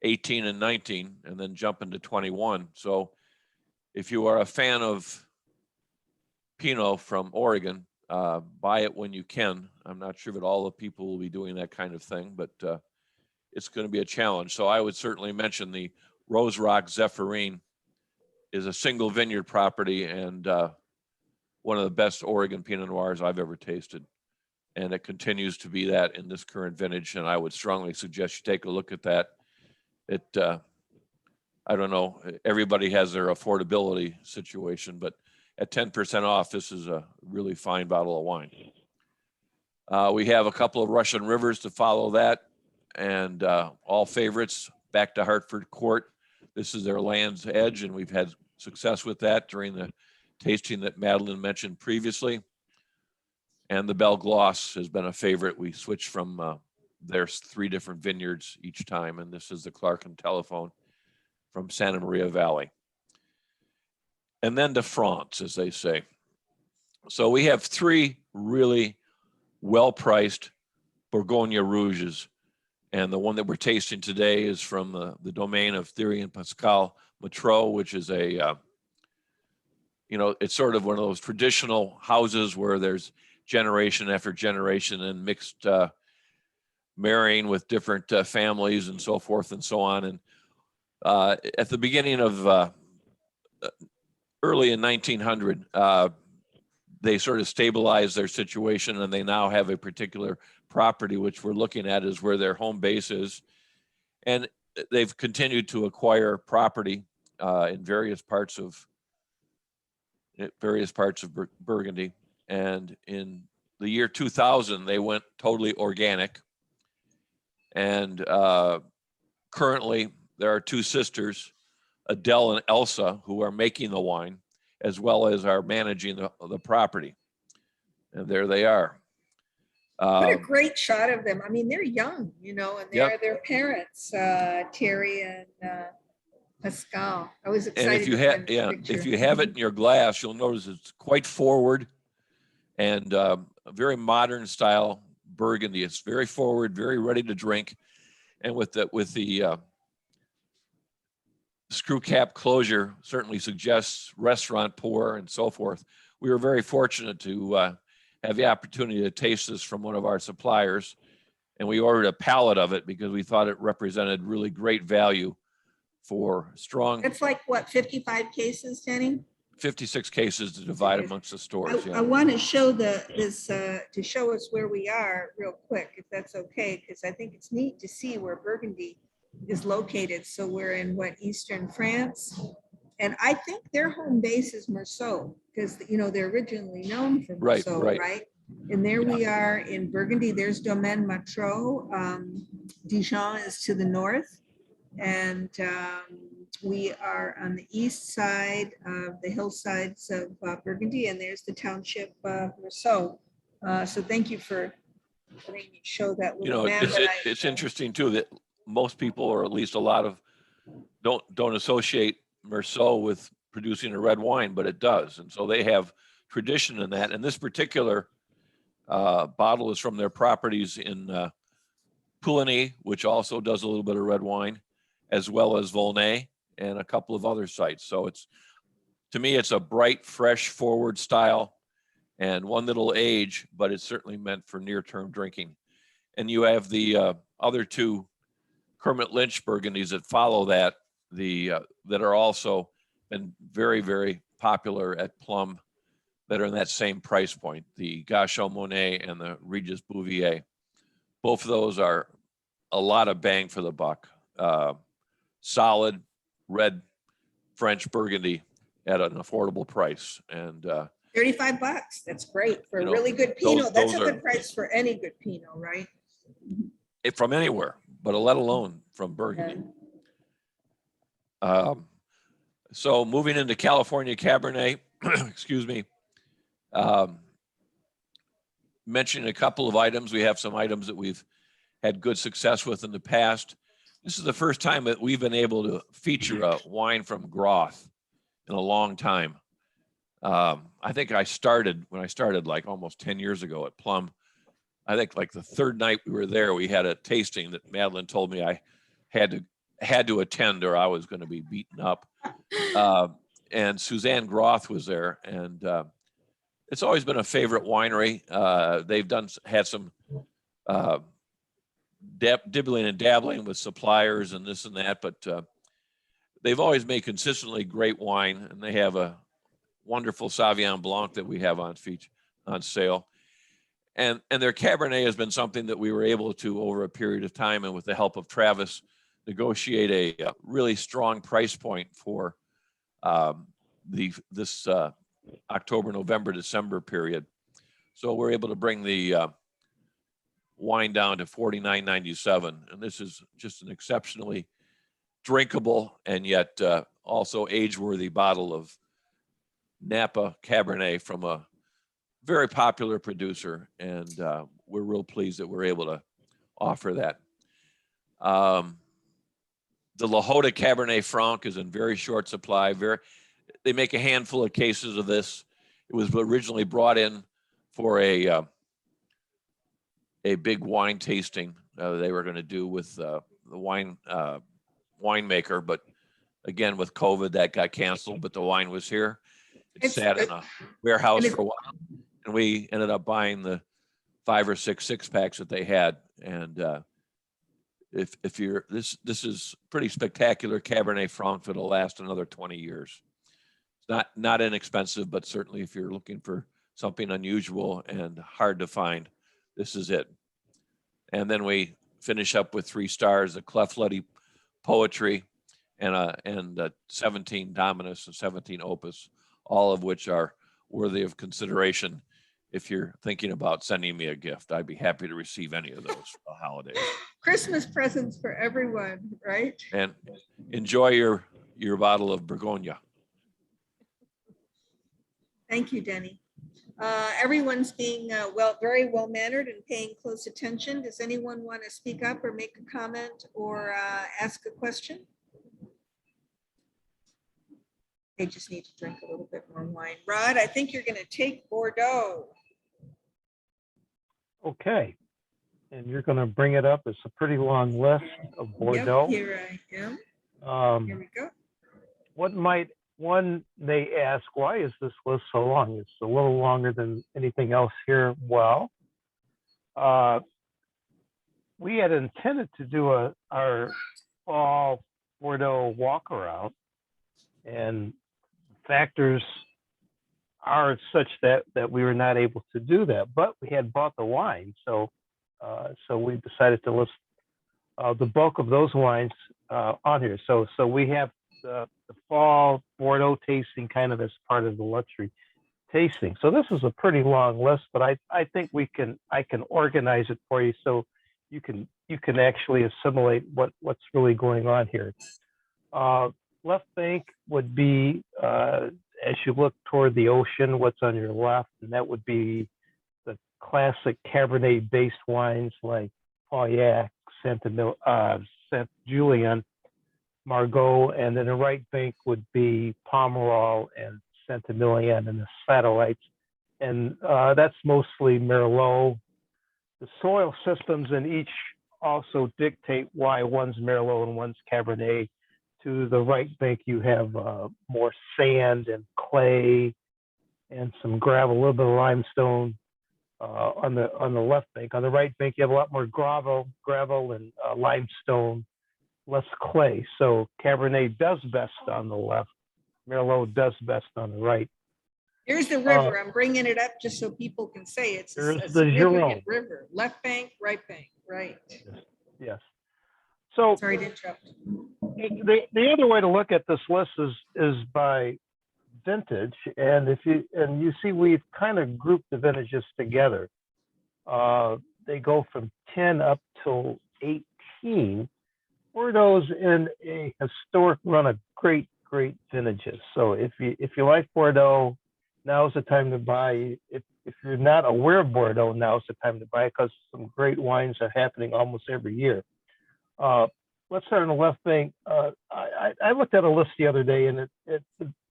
18 and 19 and then jump into 21. So if you are a fan of Pinot from Oregon, buy it when you can. I'm not sure that all the people will be doing that kind of thing, but it's going to be a challenge. So I would certainly mention the Rose Rock Zephyrin is a single vineyard property and one of the best Oregon Pinot Noirs I've ever tasted. And it continues to be that in this current vintage. And I would strongly suggest you take a look at that. It I don't know, everybody has their affordability situation, but at 10% off, this is a really fine bottle of wine. We have a couple of Russian rivers to follow that, and all favorites back to Hartford Court. This is their Land's Edge, and we've had success with that during the tasting that Madeline mentioned previously. And the Belle Gloss has been a favorite. We switched from there's 3 different vineyards each time, and this is the Clark and Telephone from Santa Maria Valley. And then to France, as they say. So we have 3 really well-priced Bourgogne Rouges. And the one that we're tasting today is from the domain of Thierry and Pascal Matreau, which is a, it's sort of one of those traditional houses where there's generation after generation and mixed marrying with different families and so forth and so on. And at the beginning of early in 1900, they sort of stabilized their situation, and they now have a particular property, which we're looking at is where their home base is. And they've continued to acquire property in various parts of Burgundy. And in the year 2000, they went totally organic. And currently, there are 2 sisters, Adele and Elsa, who are making the wine, as well as are managing the property. And there they are. What a great shot of them. I mean, they're young, and they're their parents, Terry and Pascal. I was excited. And if you have it in your glass, you'll notice it's quite forward and a very modern style Burgundy. It's very forward, very ready to drink. And with the screw cap closure certainly suggests restaurant pour and so forth. We were very fortunate to have the opportunity to taste this from one of our suppliers, and we ordered a pallet of it because we thought it represented really great value for strong. It's like what, 55 cases, Denny? 56 cases to divide amongst the stores. I want to show this to show us where we are real quick, if that's okay, because I think it's neat to see where Burgundy is located. So we're in Eastern France, and I think their home base is Meursault, because they're originally known for Meursault, right? And there we are in Burgundy. There's Domaine Matreau. Dijon is to the north, and we are on the east side of the hillsides of Burgundy, and there's the township of Meursault. So thank you for letting me show that little map. It's interesting too that most people, or at least a lot of, don't associate Meursault with producing a red wine, but it does. And so they have tradition in that. And this particular bottle is from their properties in Pouligny, which also does a little bit of red wine, as well as Volnay and a couple of other sites. So to me, it's a bright, fresh, forward style and one that'll age, but it's certainly meant for near-term drinking. And you have the other 2 Kermit Lynch Burgundies that follow that, that are also been very, very popular at Plum, that are in that same price point, the Gaucho Monet and the Regis Bouvier. Both of those are a lot of bang for the buck. Solid red French Burgundy at an affordable price. And $35. That's great for a really good Pinot. That's a good price for any good Pinot, right? From anywhere, but let alone from Burgundy. So moving into California Cabernet, excuse me, mentioning a couple of items. We have some items that we've had good success with in the past. This is the first time that we've been able to feature a wine from Groth in a long time. I think when I started like almost 10 years ago at Plum. I think like the 3rd night we were there, we had a tasting that Madeline told me I had to attend or I was going to be beaten up. And Suzanne Groth was there, and it's always been a favorite winery. They've had some dibbling and dabbling with suppliers and this and that, but they've always made consistently great wine, and they have a wonderful Sauvignon Blanc that we have on sale. And their Cabernet has been something that we were able to, over a period of time, and with the help of Travis, negotiate a really strong price point for this October, November, December period. So we're able to bring the wine down to $49.97, and this is just an exceptionally drinkable and yet also age-worthy bottle of Napa Cabernet from a very popular producer, and we're real pleased that we're able to offer that. The Lahoda Cabernet Franc is in very short supply. They make a handful of cases of this. It was originally brought in for a big wine tasting they were going to do with the winemaker, but again with COVID that got canceled. But the wine was here. It sat in a warehouse for a while, and we ended up buying the 5 or 6 six-packs that they had. And if you're this is pretty spectacular Cabernet Franc that'll last another 20 years. It's not inexpensive, but certainly if you're looking for something unusual and hard to find, this is it. And then we finish up with 3 stars, the Clefluddy Poetry and 17 Dominus and 17 Opus, all of which are worthy of consideration. If you're thinking about sending me a gift, I'd be happy to receive any of those for the holidays. Christmas presents for everyone, right? And enjoy your bottle of Bourgogne. Thank you, Denny. Everyone's being very well mannered and paying close attention. Does anyone want to speak up or make a comment or ask a question? They just need to drink a little bit more wine. Rod, I think you're going to take Bordeaux. Okay. And you're going to bring it up. It's a pretty long list of Bordeaux. Yep, here I am. Here we go. One may ask, why is this list so long? It's a little longer than anything else here. Well, we had intended to do our fall Bordeaux walk around, and factors are such that we were not able to do that, but we had bought the wine. So we decided to list the bulk of those wines on here. So we have the fall Bordeaux tasting kind of as part of the luxury tasting. So this is a pretty long list, but I think I can organize it for you so you can actually assimilate what's really going on here. Left bank would be as you look toward the ocean, what's on your left, and that would be the classic Cabernet-based wines like Pauillac, Saint Julien, Margaux, and then the right bank would be Pomerol and Saint-Emilion and the satellites, and that's mostly Merlot. The soil systems in each also dictate why one's Merlot and one's Cabernet. To the right bank, you have more sand and clay and some gravel, a little bit of limestone on the left bank. On the right bank, you have a lot more gravel and limestone, less clay. So Cabernet does best on the left. Merlot does best on the right. Here's the river. I'm bringing it up just so people can say it's a significant river. Left bank, right bank, right. Yes. So sorry to interrupt. The other way to look at this list is by vintage, and you see we've kind of grouped the vintages together. They go from 10 up till 18. Bordeaux's in a historic run of great vintages. So if you like Bordeaux, now's the time to buy. If you're not aware of Bordeaux, now's the time to buy, because some great wines are happening almost every year. Let's start on the left bank. I looked at a list the other day, and it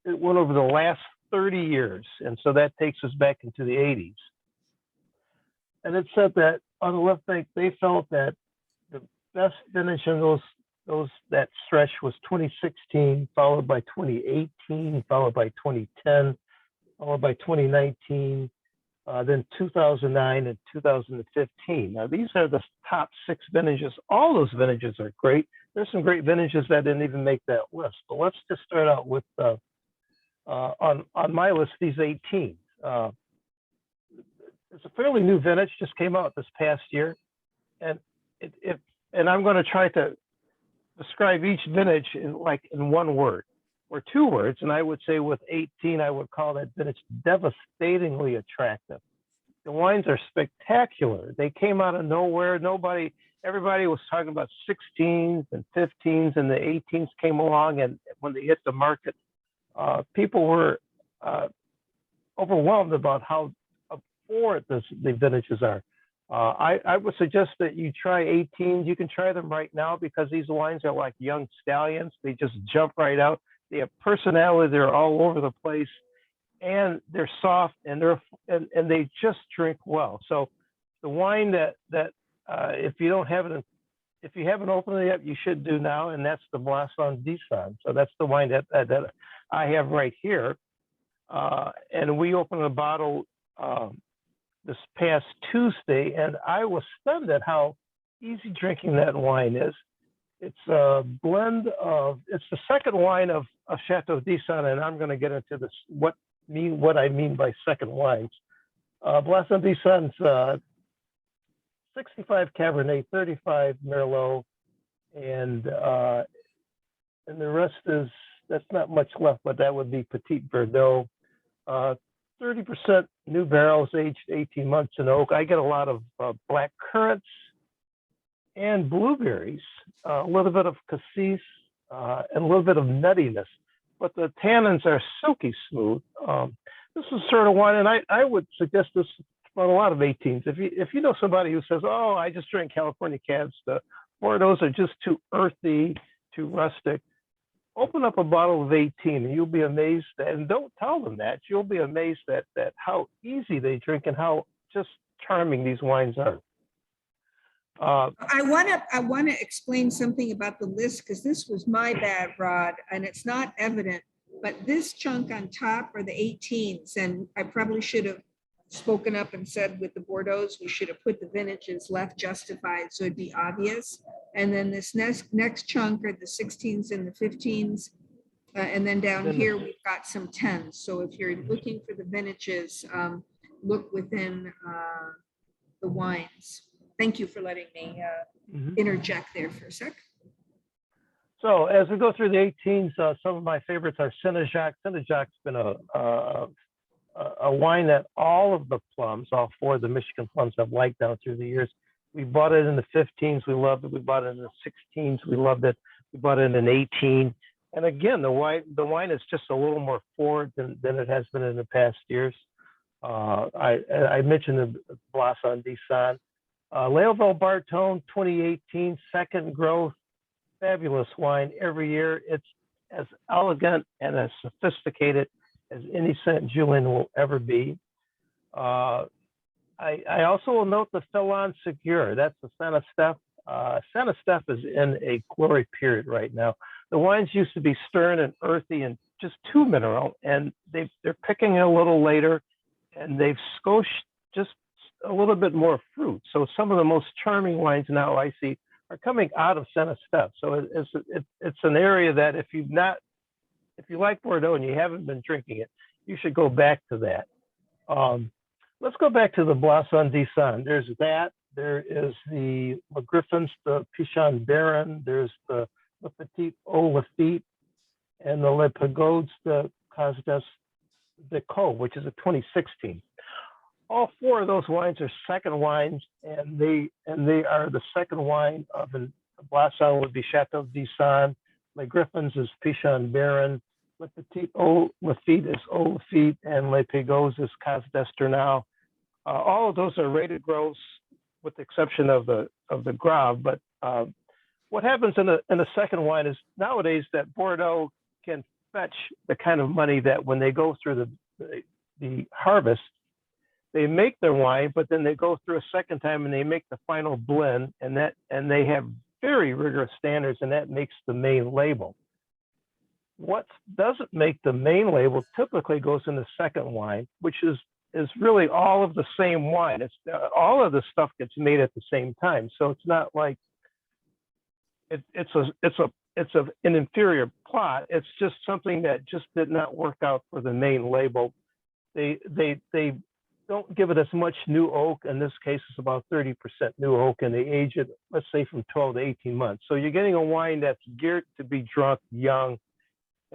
went over the last 30 years, and so that takes us back into the 80s. And it said that on the left bank, they felt that the best vintage in that stretch was 2016, followed by 2018, followed by 2010, followed by 2019, then 2009 and 2015. Now, these are the top 6 vintages. All those vintages are great. There's some great vintages that didn't even make that list. But let's just start out with, on my list, these 18. It's a fairly new vintage, just came out this past year. And I'm going to try to describe each vintage in one word or two words, and I would say with 18, I would call that vintage devastatingly attractive. The wines are spectacular. They came out of nowhere. Everybody was talking about 16s and 15s, and the 18s came along, and when they hit the market, people were overwhelmed about how forward the vintages are. I would suggest that you try 18s. You can try them right now because these wines are like young stallions. They just jump right out. They have personality. They're all over the place, and they're soft, and they just drink well. So the wine that if you haven't opened it yet, you should do now, and that's the Blasson d'Isson. So that's the wine that I have right here, and we opened a bottle this past Tuesday, and I was stunned at how easy drinking that wine is. It's a blend of, it's the second wine of Chateau d'Isson, and I'm going to get into this, what I mean by second wines. Blasson d'Isson's 65 Cabernet, 35 Merlot, and the rest is, that's not much left, but that would be Petit Verdot. 30% new barrels aged 18 months in oak. I get a lot of black currants and blueberries, a little bit of cassis, and a little bit of nuttiness, but the tannins are silky smooth. This is sort of wine, and I would suggest this on a lot of 18s. If you know somebody who says, oh, I just drink California Cabs, the Bordeaux are just too earthy, too rustic, open up a bottle of 18 and you'll be amazed, and don't tell them that, you'll be amazed at how easy they drink and how just charming these wines are. I want to explain something about the list, because this was my bad, Rod, and it's not evident, but this chunk on top are the 18s, and I probably should have spoken up and said with the Bordeaux, we should have put the vintages left justified so it'd be obvious. And then this next chunk are the 16s and the 15s. And then down here, we've got some 10s. So if you're looking for the vintages, look within the wines. Thank you for letting me interject there for a sec. So as we go through the 18s, some of my favorites are Sénéjac. Sénéjac's been a wine that all of the plums, all four of the Michigan plums, have liked down through the years. We bought it in the 15s, we loved it. We bought it in the 16s, we loved it. We bought it in an 18. And again, the wine is just a little more forward than it has been in the past years. I mentioned the Blasson d'Isson. Léoville Barton 2018, second growth, fabulous wine every year. It's as elegant and as sophisticated as any Saint Julien will ever be. I also will note the Felon Segure. That's the Saint Estèphe. Saint Estèphe is in a glory period right now. The wines used to be stern and earthy and just too mineral, and they're picking a little later, and they've scotched just a little bit more fruit. So some of the most charming wines now I see are coming out of Saint Estèphe. So it's an area that if you like Bordeaux and you haven't been drinking it, you should go back to that. Let's go back to the Blasson d'Isson. There's that. There is the Le Griffins, the Pichon Baron. There's the Le Petit Eau Lafitte, and the Le Pagodes, the Cas de Co, which is a 2016. All four of those wines are second wines, and they are the second wine of a Blasson would be Chateau d'Isson. Le Griffins is Pichon Baron. Le Petit Eau Lafitte is Eau Lafitte, and Le Pagodes is Cas d'Estournel. All of those are rated gross, with the exception of the Grave. But what happens in the second wine is nowadays that Bordeaux can fetch the kind of money that when they go through the harvest, they make their wine, but then they go through a second time and they make the final blend, and they have very rigorous standards, and that makes the main label. What doesn't make the main label typically goes in the second wine, which is really all of the same wine. It's all of the stuff gets made at the same time, so it's not like it's an inferior plot. It's just something that just did not work out for the main label. They don't give it as much new oak. In this case, it's about 30% new oak, and they age it, let's say, from 12 to 18 months. So you're getting a wine that's geared to be drunk young.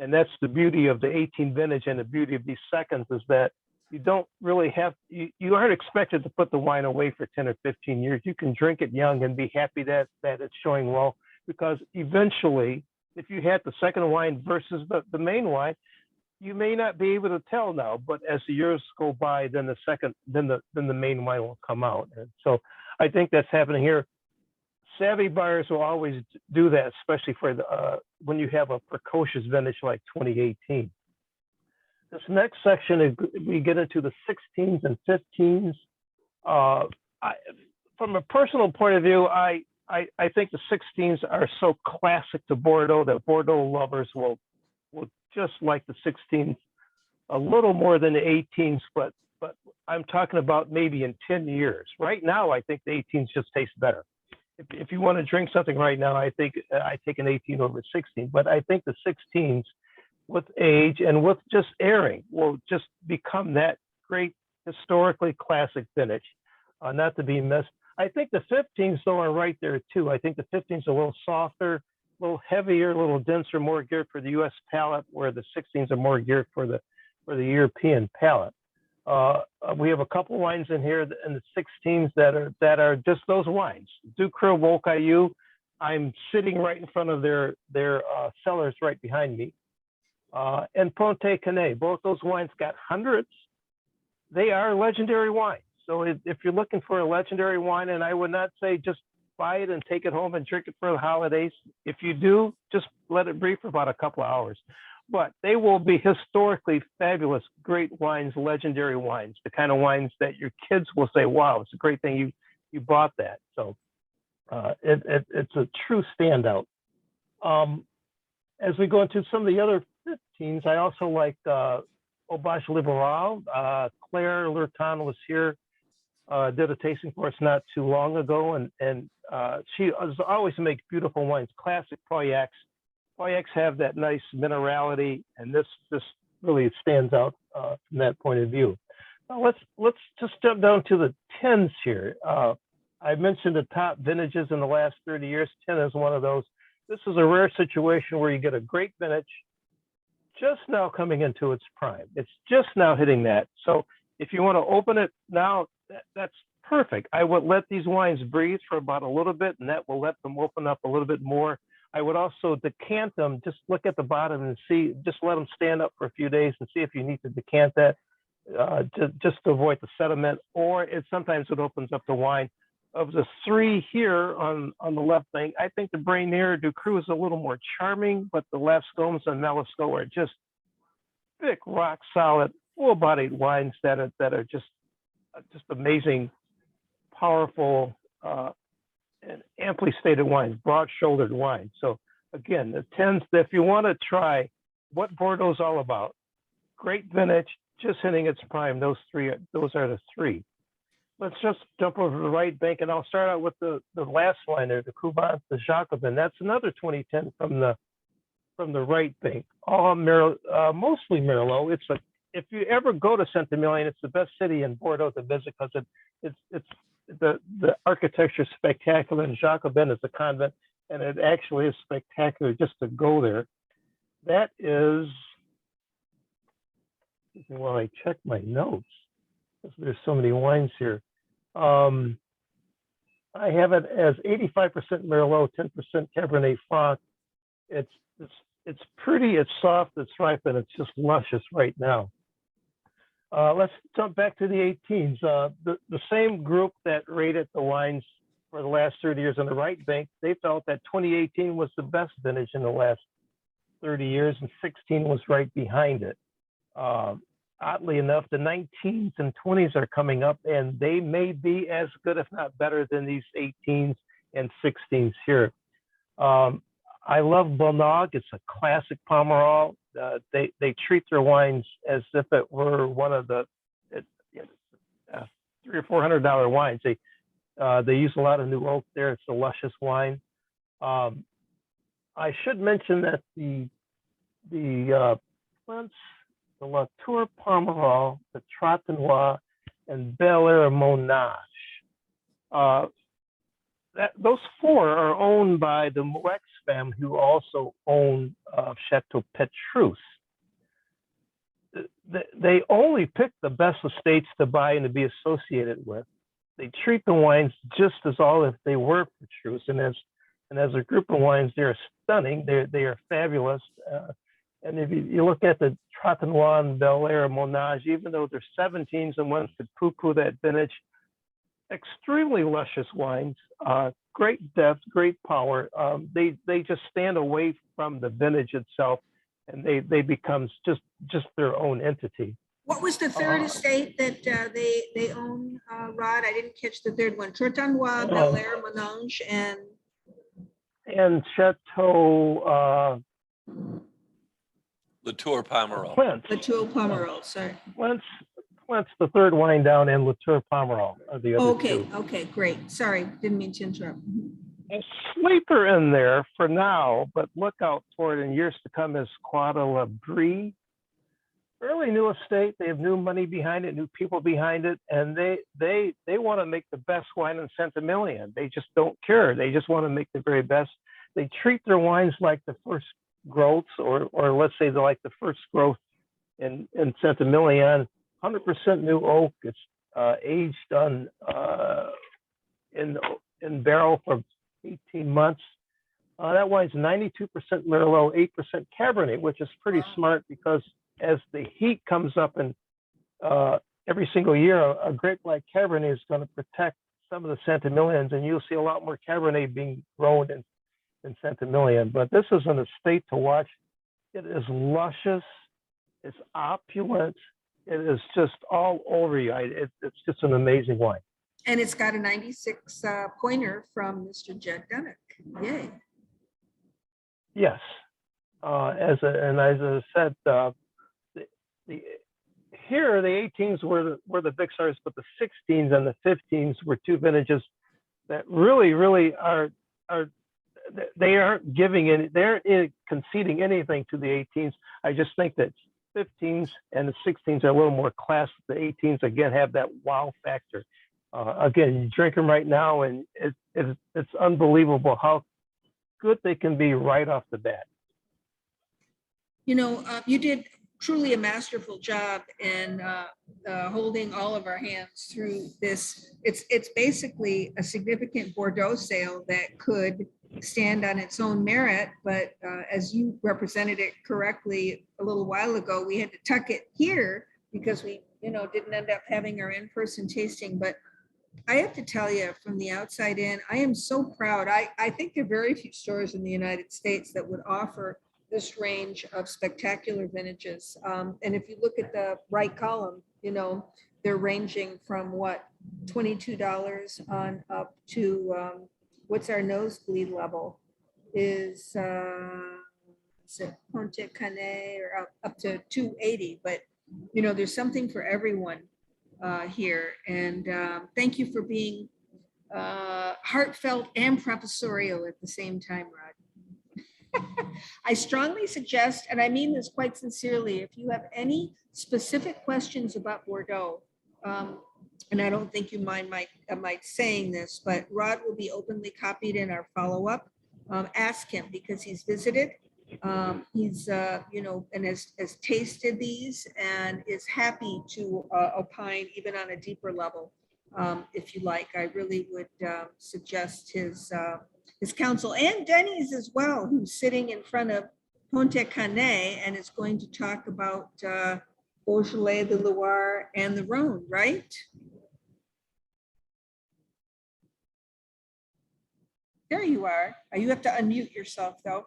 And that's the beauty of the 18 vintage, and the beauty of these seconds is that you don't really have, you aren't expected to put the wine away for 10 or 15 years. You can drink it young and be happy that it's showing well, because eventually, if you had the second wine versus the main wine, you may not be able to tell now, but as the years go by, then the main wine will come out. And so I think that's happening here. Savvy buyers will always do that, especially for when you have a precocious vintage like 2018. This next section, we get into the 16s and 15s. From a personal point of view, I think the 16s are so classic to Bordeaux that Bordeaux lovers will just like the 16s a little more than the 18s, but I'm talking about maybe in 10 years. Right now, I think the 18s just taste better. If you want to drink something right now, I think I take an 18 over 16. But I think the 16s, with age and with just airing, will just become that great historically classic vintage, not to be missed. I think the 15s, though, are right there too. I think the 15s are a little softer, a little heavier, a little denser, more geared for the U.S. palate, where the 16s are more geared for the European palate. We have a couple wines in here in the 16s that are just those wines. Ducros Volcaillou, I'm sitting right in front of their cellars right behind me. And Ponte Canet, both those wines got hundreds. They are legendary wines. So if you're looking for a legendary wine, and I would not say just buy it and take it home and drink it for the holidays. If you do, just let it breathe for about a couple of hours. But they will be historically fabulous, great wines, legendary wines, the kind of wines that your kids will say, wow, it's a great thing you bought that. So it's a true standout. As we go into some of the other 15s, I also like Aubage Liberal. Claire Lurton was here, did a tasting for us not too long ago, and she always makes beautiful wines, classic Pauillacs. Pauillacs have that nice minerality, and this really stands out from that point of view. Now let's just jump down to the 10s here. I mentioned the top vintages in the last 30 years. 10 is one of those. This is a rare situation where you get a great vintage just now coming into its prime. It's just now hitting that. So if you want to open it now, that's perfect. I would let these wines breathe for about a little bit, and that will let them open up a little bit more. I would also decant them, just look at the bottom and see, just let them stand up for a few days and see if you need to decant that just to avoid the sediment, or sometimes it opens up the wine. Of the three here on the left thing, I think the Brainier du Cru is a little more charming, but the Lascombes and Melisco are just thick, rock solid, full-bodied wines that are just amazing, powerful, and amply stated wines, broad-shouldered wines. So again, the 10s, if you want to try what Bordeaux is all about, great vintage, just hitting its prime, those are the three. Let's just jump over to the right bank, and I'll start out with the last wine there, the Couvance de Jacobin. That's another 2010 from the right bank. All mostly Merlot. If you ever go to Saint-Emilion, it's the best city in Bordeaux to visit because it's the architecture is spectacular, and Jacobin is a convent, and it actually is spectacular just to go there. That is, while I check my notes, because there's so many wines here. I have it as 85% Merlot, 10% Cabernet Franc. It's pretty, it's soft, it's ripe, and it's just luscious right now. Let's jump back to the 18s. The same group that rated the wines for the last 30 years on the right bank, they felt that 2018 was the best vintage in the last 30 years, and 16 was right behind it. Oddly enough, the 19s and 20s are coming up, and they may be as good, if not better, than these 18s and 16s here. I love Bonnog. It's a classic Pomerol. They treat their wines as if it were one of the $300 or $400 wines. They use a lot of new oak there. It's a luscious wine. I should mention that the Latour Pomerol, the Trotanois, and Bel Air Monage. Those four are owned by the Moex family, who also own Chateau Petrus. They only pick the best estates to buy and to be associated with. They treat the wines just as all if they were Petrus, and as a group of wines, they're stunning. They are fabulous. And if you look at the Trotanois and Bel Air Monage, even though they're 17s and one could poo-poo that vintage, extremely luscious wines, great depth, great power. They just stand away from the vintage itself, and they become just their own entity. What was the third estate that they own, Rod? I didn't catch the third one. Trotanois, Bel Air, Monange, and Chateau Latour Pomerol. Quince. Latour Pomerol, sorry. Quince, the third wine down, and Latour Pomerol are the other two. Okay, great. Sorry, didn't mean to interrupt. A sleeper in there for now, but look out for it in years to come, is Croix la Brie. Fairly new estate. They have new money behind it, new people behind it, and they want to make the best wine in Saint-Emilion. They just don't care. They just want to make the very best. They treat their wines like the first growths, or let's say they're like the first growth in Saint-Emilion. 100% new oak. It's aged on in barrel for 18 months. That wine's 92% Merlot, 8% Cabernet, which is pretty smart, because as the heat comes up, and every single year, a grape like Cabernet is going to protect some of the Saint-Emilions, and you'll see a lot more Cabernet being grown in Saint-Emilion. But this is an estate to watch. It is luscious. It's opulent. It is just all over you. It's just an amazing wine. And it's got a 96 pointer from Mr. Jed Dunnock. Yay. Yes. As I said, here the 18s were the big stars, but the 16s and the 15s were two vintages that really are they aren't giving any, they're conceding anything to the 18s. I just think that 15s and the 16s are a little more class. The 18s again have that wow factor. Again, you drink them right now, and it's unbelievable how good they can be right off the bat. You know, you did truly a masterful job in holding all of our hands through this. It's basically a significant Bordeaux sale that could stand on its own merit, but as you represented it correctly a little while ago, we had to tuck it here because we, didn't end up having our in-person tasting. But I have to tell you, from the outside in, I am so proud. I think there are very few stores in the United States that would offer this range of spectacular vintages. And if you look at the right column, they're ranging from what, $22 on up to what's our nosebleed level is it Ponte Cane, or up to 280. But there's something for everyone here. And thank you for being heartfelt and professorial at the same time, Rod. I strongly suggest, and I mean this quite sincerely, if you have any specific questions about Bordeaux, and I don't think you mind my saying this, but Rod will be openly copied in our follow-up. Ask him, because he's visited. He's, and has tasted these and is happy to opine even on a deeper level. If you like, I really would suggest his counsel, and Denny's as well, who's sitting in front of Ponte Cane and is going to talk about Beaujolais, the Loire, and the Rhone, right? There you are. You have to unmute yourself, though.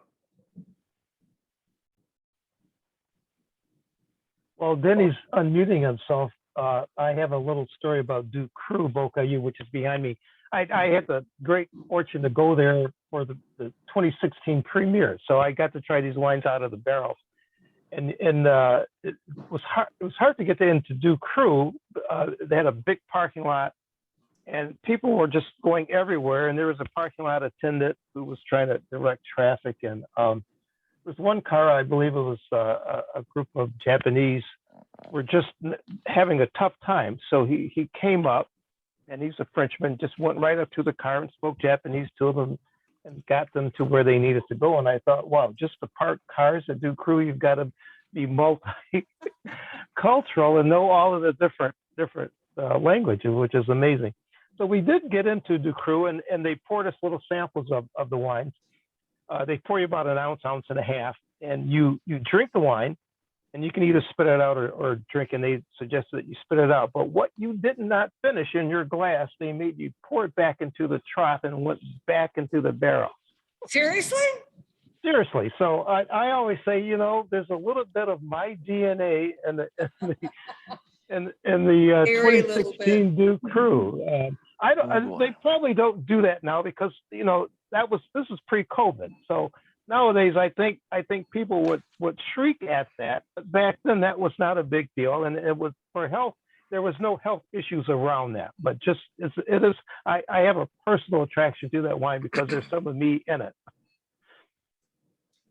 Well, Denny's unmuting himself. I have a little story about Du Cru Bocayu, which is behind me. I had the great fortune to go there for the 2016 premiere, so I got to try these wines out of the barrel, and it was hard to get into Du Cru. They had a big parking lot, and people were just going everywhere. And there was a parking lot attendant who was trying to direct traffic, and there was one car, I believe it was a group of Japanese were just having a tough time. So he came up, and he's a Frenchman, just went right up to the car and spoke Japanese to them and got them to where they needed to go. And I thought, wow, just to park cars and do crew, you've got to be multicultural and know all of the different languages, which is amazing. So we did get into Ducru, and they poured us little samples of the wines. They pour you about an ounce and a half, and you drink the wine, and you can either spit it out or drink, and they suggest that you spit it out. But what you did not finish in your glass, they made you pour it back into the trough and went back into the barrel. Seriously? Seriously. So I always say, you know, there's a little bit of my DNA in the 2016 Duke Crew. I don't. They probably don't do that now because, you know, this was pre-COVID. So nowadays, I think people would shriek at that. But back then, that was not a big deal, and it was for health. There was no health issues around that. But just it is. I have a personal attraction to that wine because there's some of me in it.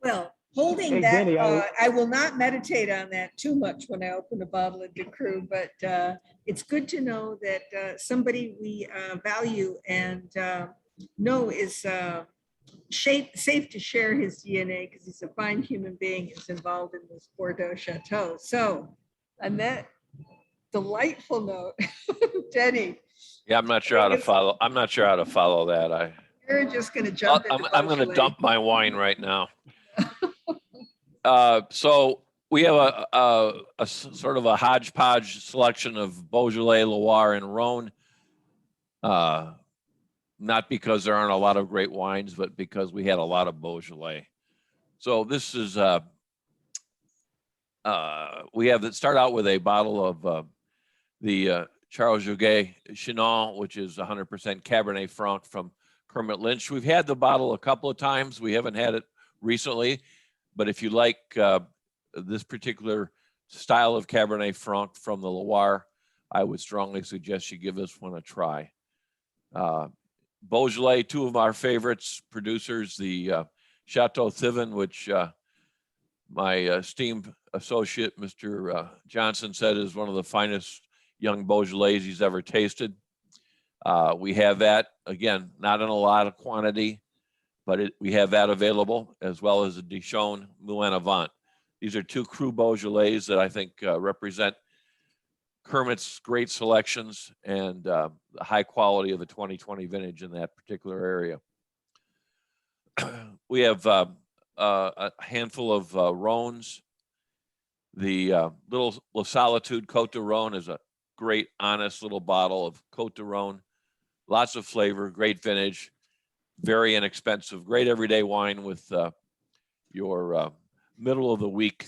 Well, holding Hey, that, Denny, I will not meditate on that too much when I open a bottle of Ducru, but it's good to know that somebody we value and know is safe to share his DNA because he's a fine human being who's involved in this Bordeaux Chateau. So on that delightful note, Denny. Yeah, I'm not sure how to follow. I'm not sure how to follow that. You're just going to jump into I'm going to Beaujolais. dump my wine right now. So we have a sort of a hodgepodge selection of Beaujolais, Loire, and Rhone. Not because there aren't a lot of great wines, but because we had a lot of Beaujolais. So this is we have that start out with a bottle of the Charles Jouget Chinon, which is 100% Cabernet Franc from Kermit Lynch. We've had the bottle a couple of times. We haven't had it recently, but if you like this particular style of Cabernet Franc from the Loire, I would strongly suggest you give this one a try. Beaujolais, two of our favorites producers, the Chateau Civen, which my esteemed associate, Mr. Johnson, said is one of the finest young Beaujolais he's ever tasted. We have that, again, not in a lot of quantity, but we have that available, as well as a Dijon Moulin Avant. These are two Cru Beaujolais that I think represent Kermit's great selections and the high quality of the 2020 vintage in that particular area. We have a handful of Rhones. The little La Solitude Coterone is a great, honest little bottle of Coterone. Lots of flavor, great vintage, very inexpensive, great everyday wine with your middle of the week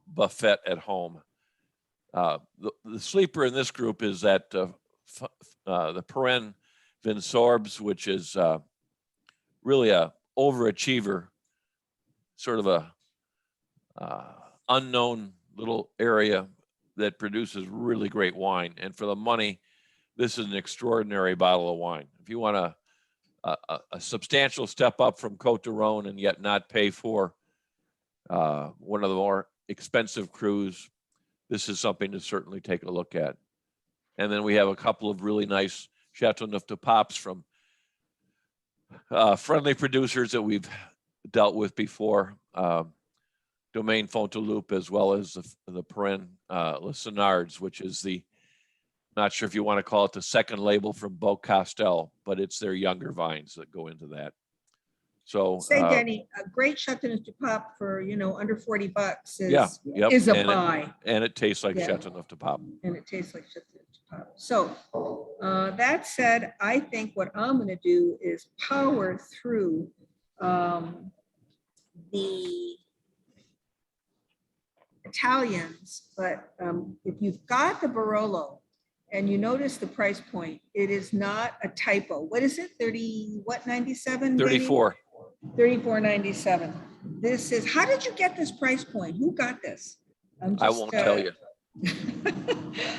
buffet at home. The sleeper in this group is that the Perrin Vinsorbs, which is really a overachiever, sort of a unknown little area that produces really great wine. And for the money, this is an extraordinary bottle of wine. If you want a substantial step up from Coterone and yet not pay for one of the more expensive crus, this is something to certainly take a look at. And then we have a couple of really nice Chateauneuf de Papes from friendly producers that we've dealt with before. Domaine Fontaloupe, as well as the Perrin Les Senards, which is not sure if you want to call it the second label from Beaucastel, but it's their younger vines that go into that. So say, Denny, a great Chateauneuf du Pape for, under $40 yep, is a buy. And it tastes like Yeah. Chateauneuf du Pape. And it tastes like Chateauneuf du Pape. So that said, I think what I'm going to do is power through the Italians, but if you've got the Barolo and you notice the price point, it is not a typo. What is it? 97? 34. 34.97. This is, how did you get this price point? Who got this? I won't tell you.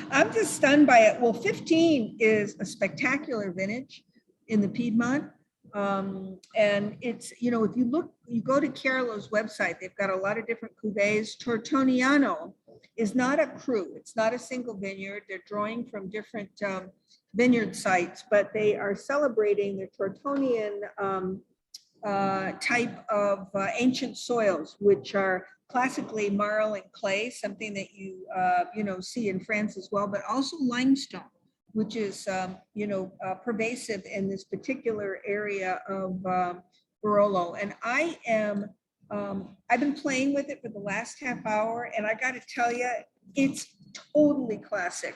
I'm just stunned by it. Well, 15 is a spectacular vintage in the Piedmont. And it's, if you go to Chiarolo's website, they've got a lot of different cuvées. Tortoniano is not a crew. It's not a single vineyard. They're drawing from different vineyard sites, but they are celebrating the Tortonian type of ancient soils, which are classically marl and clay, something that you see in France as well, but also limestone, which is pervasive in this particular area of Barolo. And I've been playing with it for the last half hour, and I got to tell you, it's totally classic.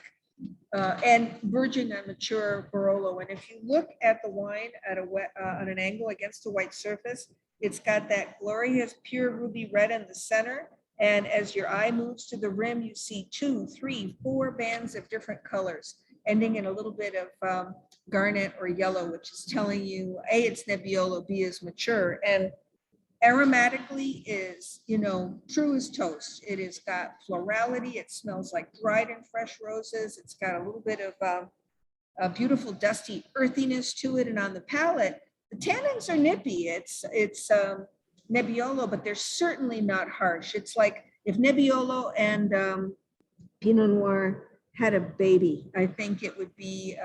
And virgin and mature Barolo. And if you look at the wine at on an angle against a white surface, it's got that glorious pure ruby red in the center. And as your eye moves to the rim, you see 2, 3, 4 bands of different colors, ending in a little bit of garnet or yellow, which is telling you, A, it's Nebbiolo, B, is mature. And aromatically is, true as toast. It has got florality. It smells like dried and fresh roses. It's got a little bit of a beautiful dusty earthiness to it. And on the palate, the tannins are nippy. It's Nebbiolo, but they're certainly not harsh. It's like if Nebbiolo and Pinot Noir had a baby, I think it would be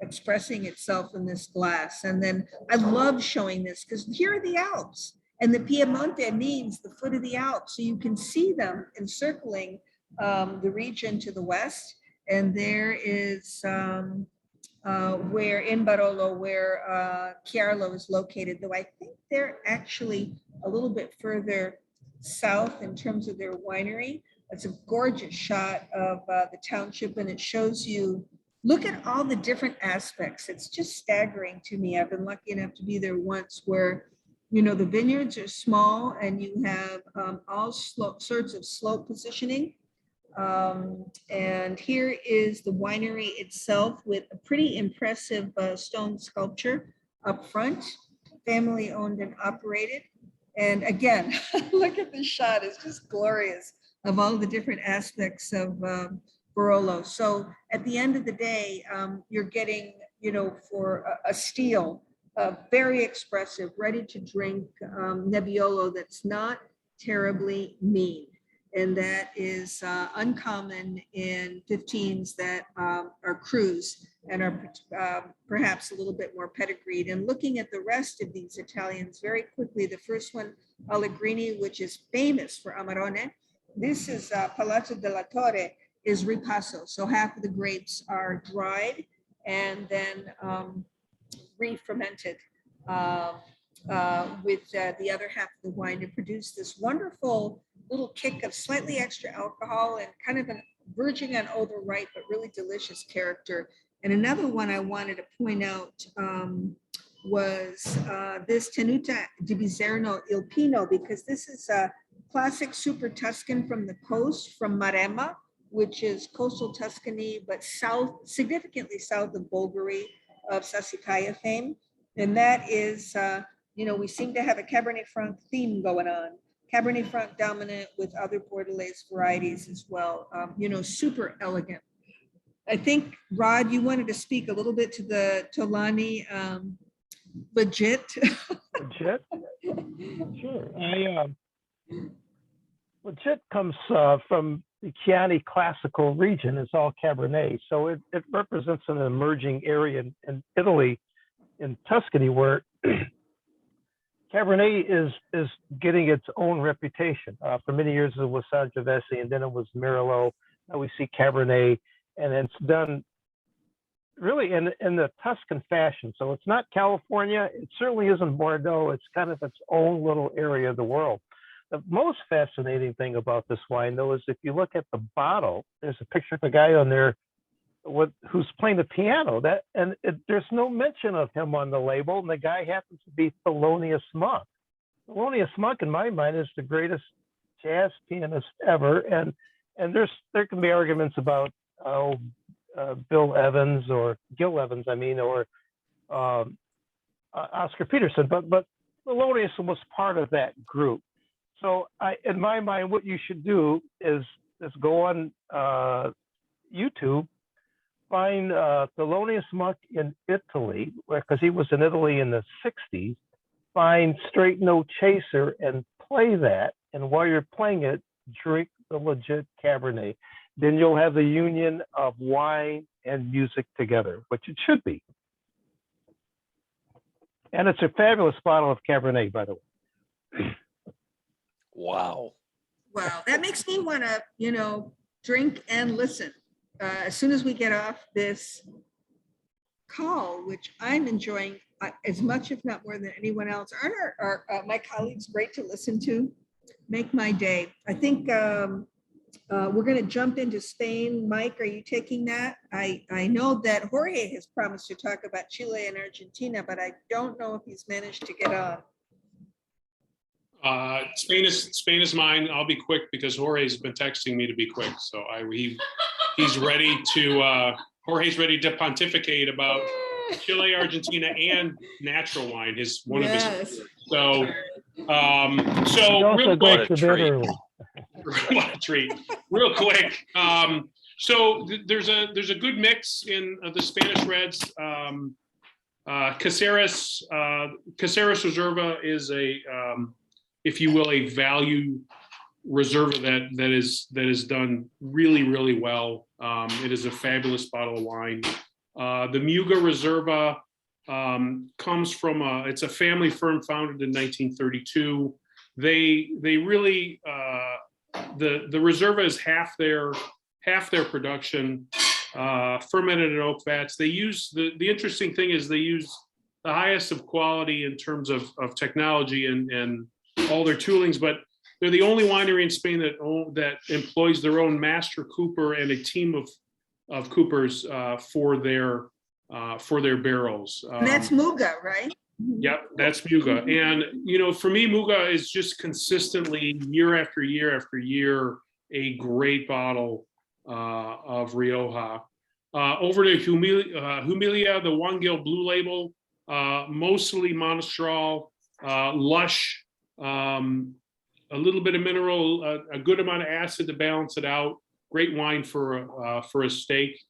expressing itself in this glass. And then I love showing this because here are the Alps. And the Piemonte means the foot of the Alps. So you can see them encircling the region to the west. And there is where in Barolo, where Chiarlo is located, though I think they're actually a little bit further south in terms of their winery. It's a gorgeous shot of the township, and it shows you, look at all the different aspects. It's just staggering to me. I've been lucky enough to be there once where the vineyards are small and you have all sorts of slope positioning. And here is the winery itself with a pretty impressive stone sculpture up front, family owned and operated. And again, look at this shot, it's just glorious of all the different aspects of Barolo. So at the end of the day, you're getting, for a steel, very expressive, ready to drink Nebbiolo that's not terribly mean. And that is uncommon in 15s that are crus and are perhaps a little bit more pedigreed. And looking at the rest of these Italians very quickly, the first one, Alegrini, which is famous for Amarone. This is Palazzo della Torre, is ripasso. So half of the grapes are dried and then re-fermented with the other half of the wine to produce this wonderful little kick of slightly extra alcohol and kind of an verging on overripe, but really delicious character. And another one I wanted to point out was this Tenuta di Bizerno Il Pino, because this is a classic super Tuscan from the coast, from Maremma, which is coastal Tuscany, but significantly south of Bulgari, of Sassicaia fame. And that is, we seem to have a Cabernet Franc theme going on. Cabernet Franc dominant with other Bordelaise varieties as well. Super elegant. I think, Rod, you wanted to speak a little bit to the Tolani legit. Legit? Sure. Legit comes from the Chianti classical region. It's all Cabernet. So it represents an emerging area in Italy, in Tuscany, where Cabernet is getting its own reputation. For many years it was Sangiovese, and then it was Merlot. Now we see Cabernet, and it's done really in the Tuscan fashion. So it's not California. It certainly isn't Bordeaux. It's kind of its own little area of the world. The most fascinating thing about this wine, though, is if you look at the bottle, there's a picture of a guy on there who's playing the piano. There's no mention of him on the label, and the guy happens to be Thelonious Monk. Thelonious Monk, in my mind, is the greatest jazz pianist ever, and there can be arguments about Gil Evans, or Oscar Peterson, but Thelonious was part of that group. So in my mind, what you should do is go on YouTube, find Thelonious Monk in Italy, because he was in Italy in the 60s, find Straight No Chaser and play that. And while you're playing it, drink the legit Cabernet, then you'll have the union of wine and music together, which it should be. And it's a fabulous bottle of Cabernet, by the way. Wow. Wow, that makes me want to, drink and listen as soon as we get off this call, which I'm enjoying as much, if not more than anyone else. Aren't my colleagues great to listen to? Make my day. I think we're going to jump into Spain. Mike, are you taking that? I know that Jorge has promised to talk about Chile and Argentina, but I don't know if he's managed to get on. Spain is mine. I'll be quick because Jorge's been texting me to be quick. So he's ready to, Jorge's ready to pontificate about Chile, Argentina, and natural wine. One of his. So real quick. What a treat. Real quick. So there's a good mix in the Spanish reds. Caceres Reserva is if you will, a value Reserva that is done really, really well. It is a fabulous bottle of wine. The Muga Reserva comes from it's a family firm founded in 1932. They really the Reserva is half their production, fermented in oak vats. They use the interesting thing is they use the highest of quality in terms of technology and all their toolings, but they're the only winery in Spain that employs their own master cooper and a team of coopers for their barrels. And that's Muga, right? Yep, that's Muga. And for me, Muga is just consistently year after year after year a great bottle of Rioja. Over to Humilia, the Juan Gil Blue Label, mostly Monastral, lush. A little bit of mineral, a good amount of acid to balance it out. Great wine for a steak.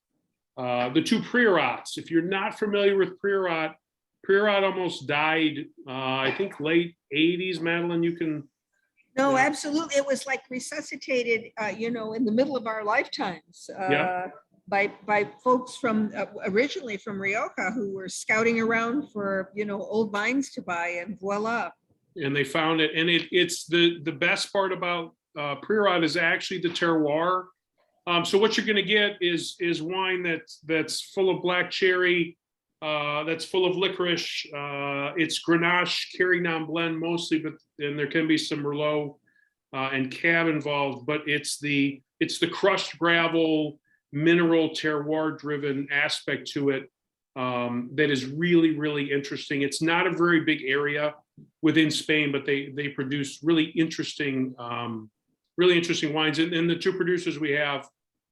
The two Priorates. If you're not familiar with Priorat almost died. I think late '80s. Madeline, you can. No, absolutely. It was like resuscitated, in the middle of our lifetimes. By folks from originally from Rioja who were scouting around for old vines to buy, and voila. And they found it, and it's the best part about Priorat is actually the terroir. So what you're going to get is wine that's full of black cherry, that's full of licorice. It's Grenache, Carignan blend mostly, but then there can be some Merlot and Cab involved. But it's the crushed gravel, mineral terroir driven aspect to it that is really, really interesting. It's not a very big area within Spain, but they produce really interesting wines. And the two producers we have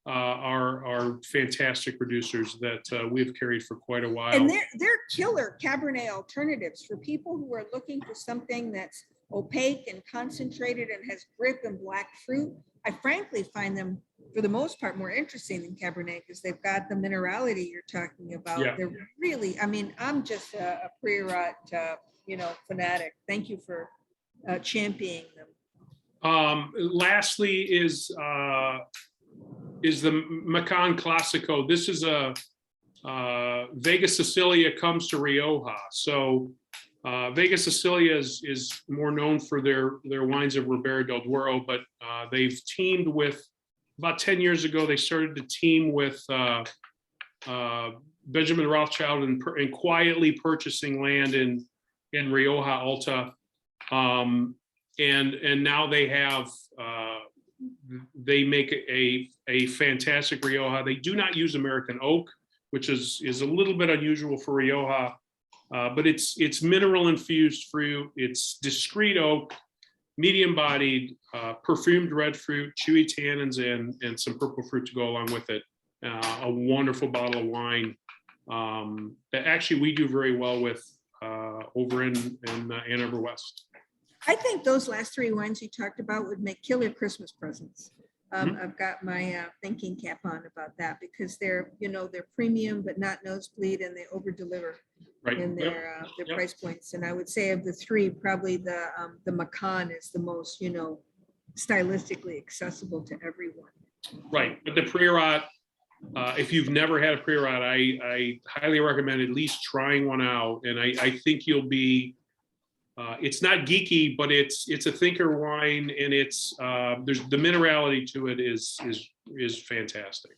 are fantastic producers that we've carried for quite a while. And they're killer Cabernet alternatives for people who are looking for something that's opaque and concentrated and has grip and black fruit. I frankly find them, for the most part, more interesting than Cabernet because they've got the minerality you're talking about. Yeah. They're really, I'm just a Priorat, fanatic. Thank you for championing them. Lastly is the Macan Clasico. This is a Vega Sicilia comes to Rioja. So Vega Sicilia is more known for their wines of Ribera del Duero, but they've teamed with, about 10 years ago, they started to team with Benjamin Rothschild and quietly purchasing land in Rioja Alta. And now they have, they make a fantastic Rioja. They do not use American oak, which is a little bit unusual for Rioja, but it's mineral infused fruit. It's discrete oak, medium bodied, perfumed red fruit, chewy tannins, and some purple fruit to go along with it. A wonderful bottle of wine that actually we do very well with over in Ann Arbor West. I think those last three wines you talked about would make killer Christmas presents. I've got my thinking cap on about that because they're premium but not nosebleed, and they over deliver in their price points. And I would say of the three, probably the Macan is the most stylistically accessible to everyone. Right, but the Priorat, if you've never had a Priorat, I highly recommend at least trying one out. And I think you'll be, it's not geeky, but it's a thinker wine, and it's there's the minerality to it is fantastic.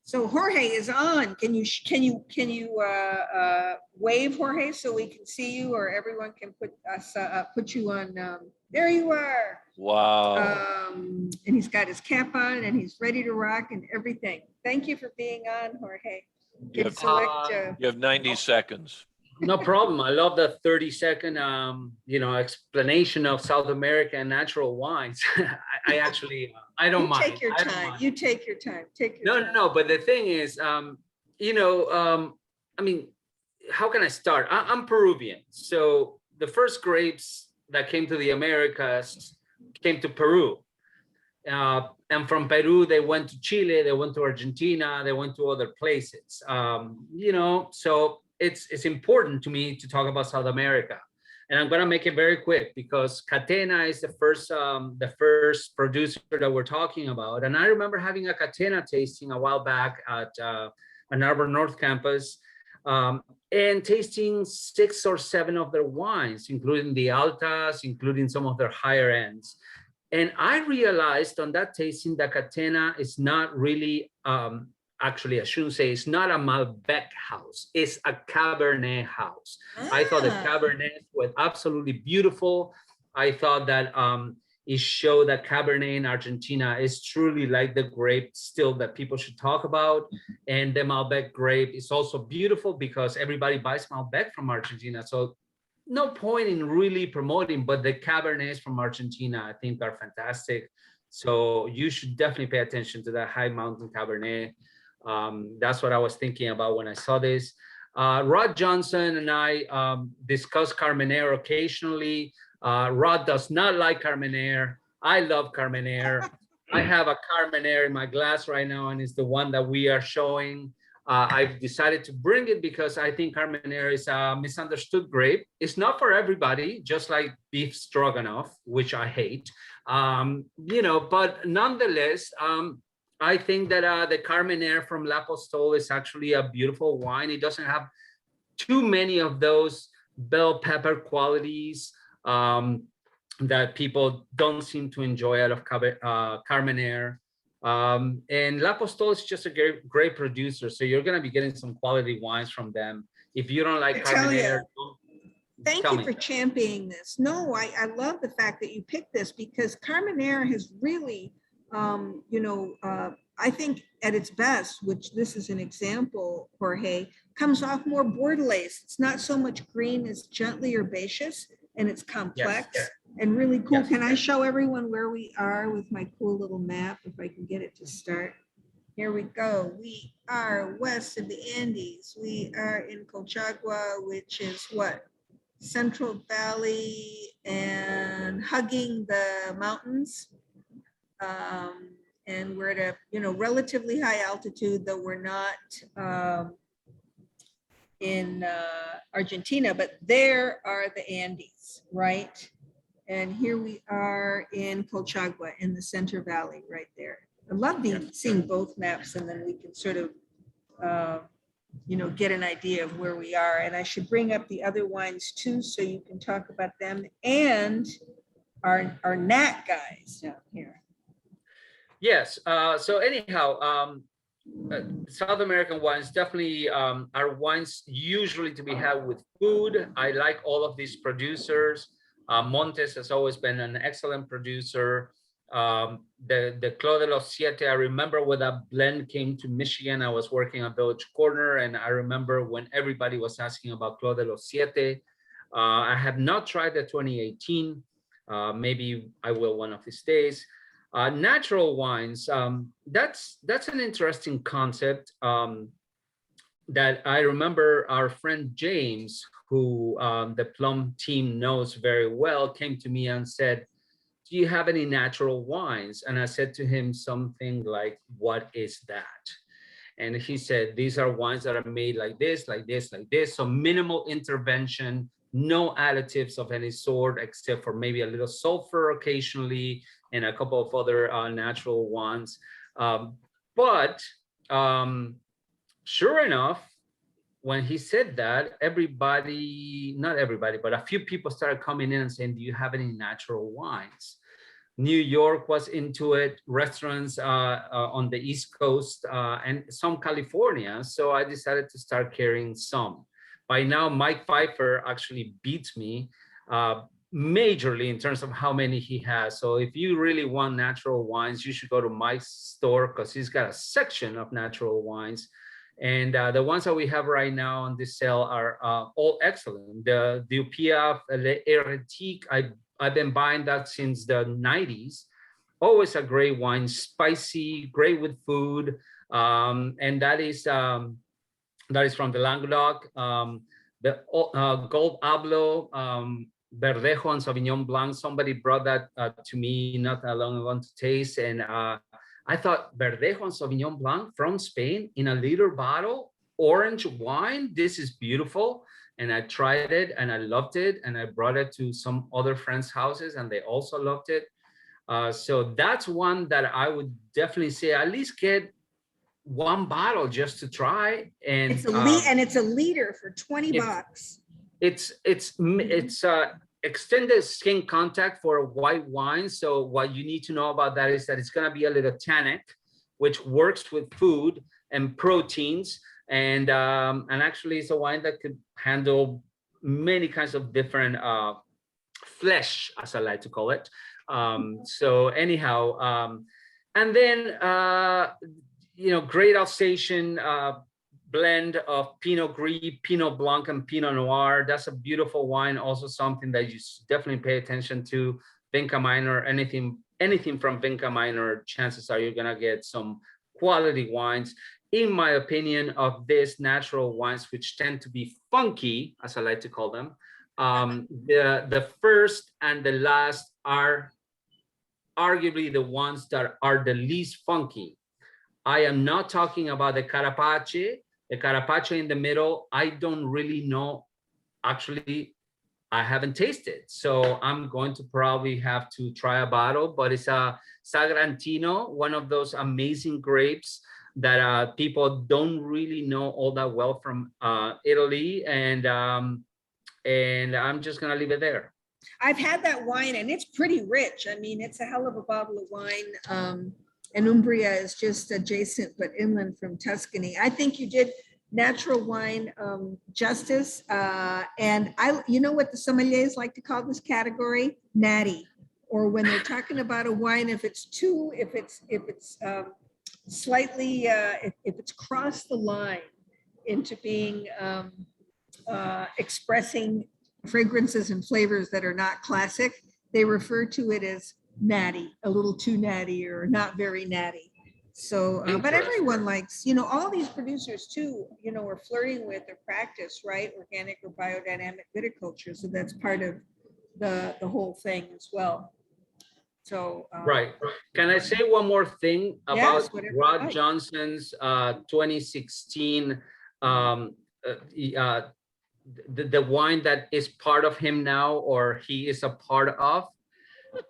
So Jorge is on. Can you wave, Jorge, so we can see you, or everyone can put you on? There you are. Wow. And he's got his cap on and he's ready to rock and everything. Thank you for being on, Jorge. You Good have, you have 90 seconds. No problem. I love the 30-second, explanation of South America and natural wines. I actually, I don't mind. Take your I don't time. mind. You take your time. Take your time. No. But the thing is, I mean, how can I start? I'm Peruvian. So the first grapes that came to the Americas came to Peru. And from Peru, they went to Chile, they went to Argentina, they went to other places. So it's important to me to talk about South America. And I'm gonna make it very quick because Catena is the first producer that we're talking about. And I remember having a Catena tasting a while back at Ann Arbor North Campus, and tasting 6 or 7 of their wines, including the Altas, including some of their higher ends. And I realized on that tasting that Catena is not really, actually, I shouldn't say it's not a Malbec house, it's a Cabernet house. I thought the Cabernet was absolutely beautiful. I thought that it showed that Cabernet in Argentina is truly like the grape still that people should talk about. And the Malbec grape is also beautiful because everybody buys Malbec from Argentina. So no point in really promoting, but the Cabernets from Argentina, I think, are fantastic. So you should definitely pay attention to that high mountain Cabernet. That's what I was thinking about when I saw this. Rod Johnson and I discuss Carmenere occasionally. Rod does not like Carmenere. I love Carmenere. I have a Carmenere in my glass right now, and it's the one that we are showing. I've decided to bring it because I think Carmenere is a misunderstood grape. It's not for everybody, just like beef stroganoff, which I hate. But nonetheless, I think that the Carmenere from L'Apostole is actually a beautiful wine. It doesn't have too many of those bell pepper qualities that people don't seem to enjoy out of Carmenere. And L'Apostole is just a great producer. So you're going to be getting some quality wines from them. If you don't like Carmenere, thank you for championing this. No, I love the fact that you picked this because Carmenere has really, I think at its best, which this is an example, Jorge, comes off more Bordelaise. It's not so much green, it's gently herbaceous and it's complex. Yes. And really cool. Yes. Can I show everyone where we are with my cool little map, if I can get it to start? Here we go. We are west of the Andes. We are in Colchagua, which is what? Central Valley and hugging the mountains. And we're at a, relatively high altitude, though we're not in Argentina, but there are the Andes, right? And here we are in Colchagua in the Center Valley right there. I love seeing both maps, and then we can sort of, get an idea of where we are. And I should bring up the other wines too, so you can talk about them and our Nat guys down here. Yes. So anyhow, South American wines definitely are wines usually to be had with food. I like all of these producers. Montes has always been an excellent producer. The Clos de los Siete, I remember when that blend came to Michigan, I was working at Village Corner, and I remember when everybody was asking about Clos de los Siete. I have not tried the 2018. Maybe I will one of these days. Natural wines, that's an interesting concept that I remember our friend James, who the Plum team knows very well, came to me and said, do you have any natural wines? And I said to him something like, what is that? And he said, these are wines that are made like this, like this, like this. So minimal intervention, no additives of any sort, except for maybe a little sulfur occasionally and a couple of other natural ones. But sure enough, when he said that, not everybody, but a few people started coming in and saying, do you have any natural wines? New York was into it, restaurants on the East Coast and some California. So I decided to start carrying some. By now, Mike Pfeiffer actually beats me majorly in terms of how many he has. So if you really want natural wines, you should go to Mike's store because he's got a section of natural wines. And the ones that we have right now on this sale are all excellent. The Diopia Heretique, I've been buying that since the 90s. Always a great wine, spicy, great with food. And that is from the Languedoc. The Gold Ablo, Verdejo and Sauvignon Blanc. Somebody brought that to me not that long ago to taste. And I thought Verdejo and Sauvignon Blanc from Spain in a liter bottle, orange wine. This is beautiful. And I tried it and I loved it. And I brought it to some other friends' houses and they also loved it. So that's one that I would definitely say at least get one bottle just to try. And it's a liter for 20 bucks. It's extended skin contact for white wine. So what you need to know about that is that it's going to be a little tannic, which works with food and proteins. And actually it's a wine that could handle many kinds of different flesh, as I like to call it. So anyhow, and then, great Alsatian blend of Pinot Gris, Pinot Blanc, and Pinot Noir. That's a beautiful wine. Also something that you definitely pay attention to. Vinca Minor, anything from Vinca Minor, chances are you're gonna get some quality wines. In my opinion, of these natural wines, which tend to be funky, as I like to call them, the first and the last are arguably the ones that are the least funky. I am not talking about the Carapace. The Carapace in the middle, I don't really know. Actually, I haven't tasted. So I'm going to probably have to try a bottle, but it's a Sagrantino, one of those amazing grapes that people don't really know all that well from Italy. And I'm just gonna leave it there. I've had that wine and it's pretty rich. I mean, it's a hell of a bottle of wine. And Umbria is just adjacent, but inland from Tuscany. I think you did natural wine justice. And you know what the sommeliers like to call this category? Natty. Or when they're talking about a wine, if it's slightly, if it's crossed the line into being expressing fragrances and flavors that are not classic, they refer to it as natty, a little too natty or not very natty. So, but everyone likes, all these producers too, are flirting with their practice, right? Organic or biodynamic viticulture. So that's part of the whole thing as well. So, right. Can I say one more thing about yes, Rod Johnson's 2016, the wine that is part of him now, or he is a part of?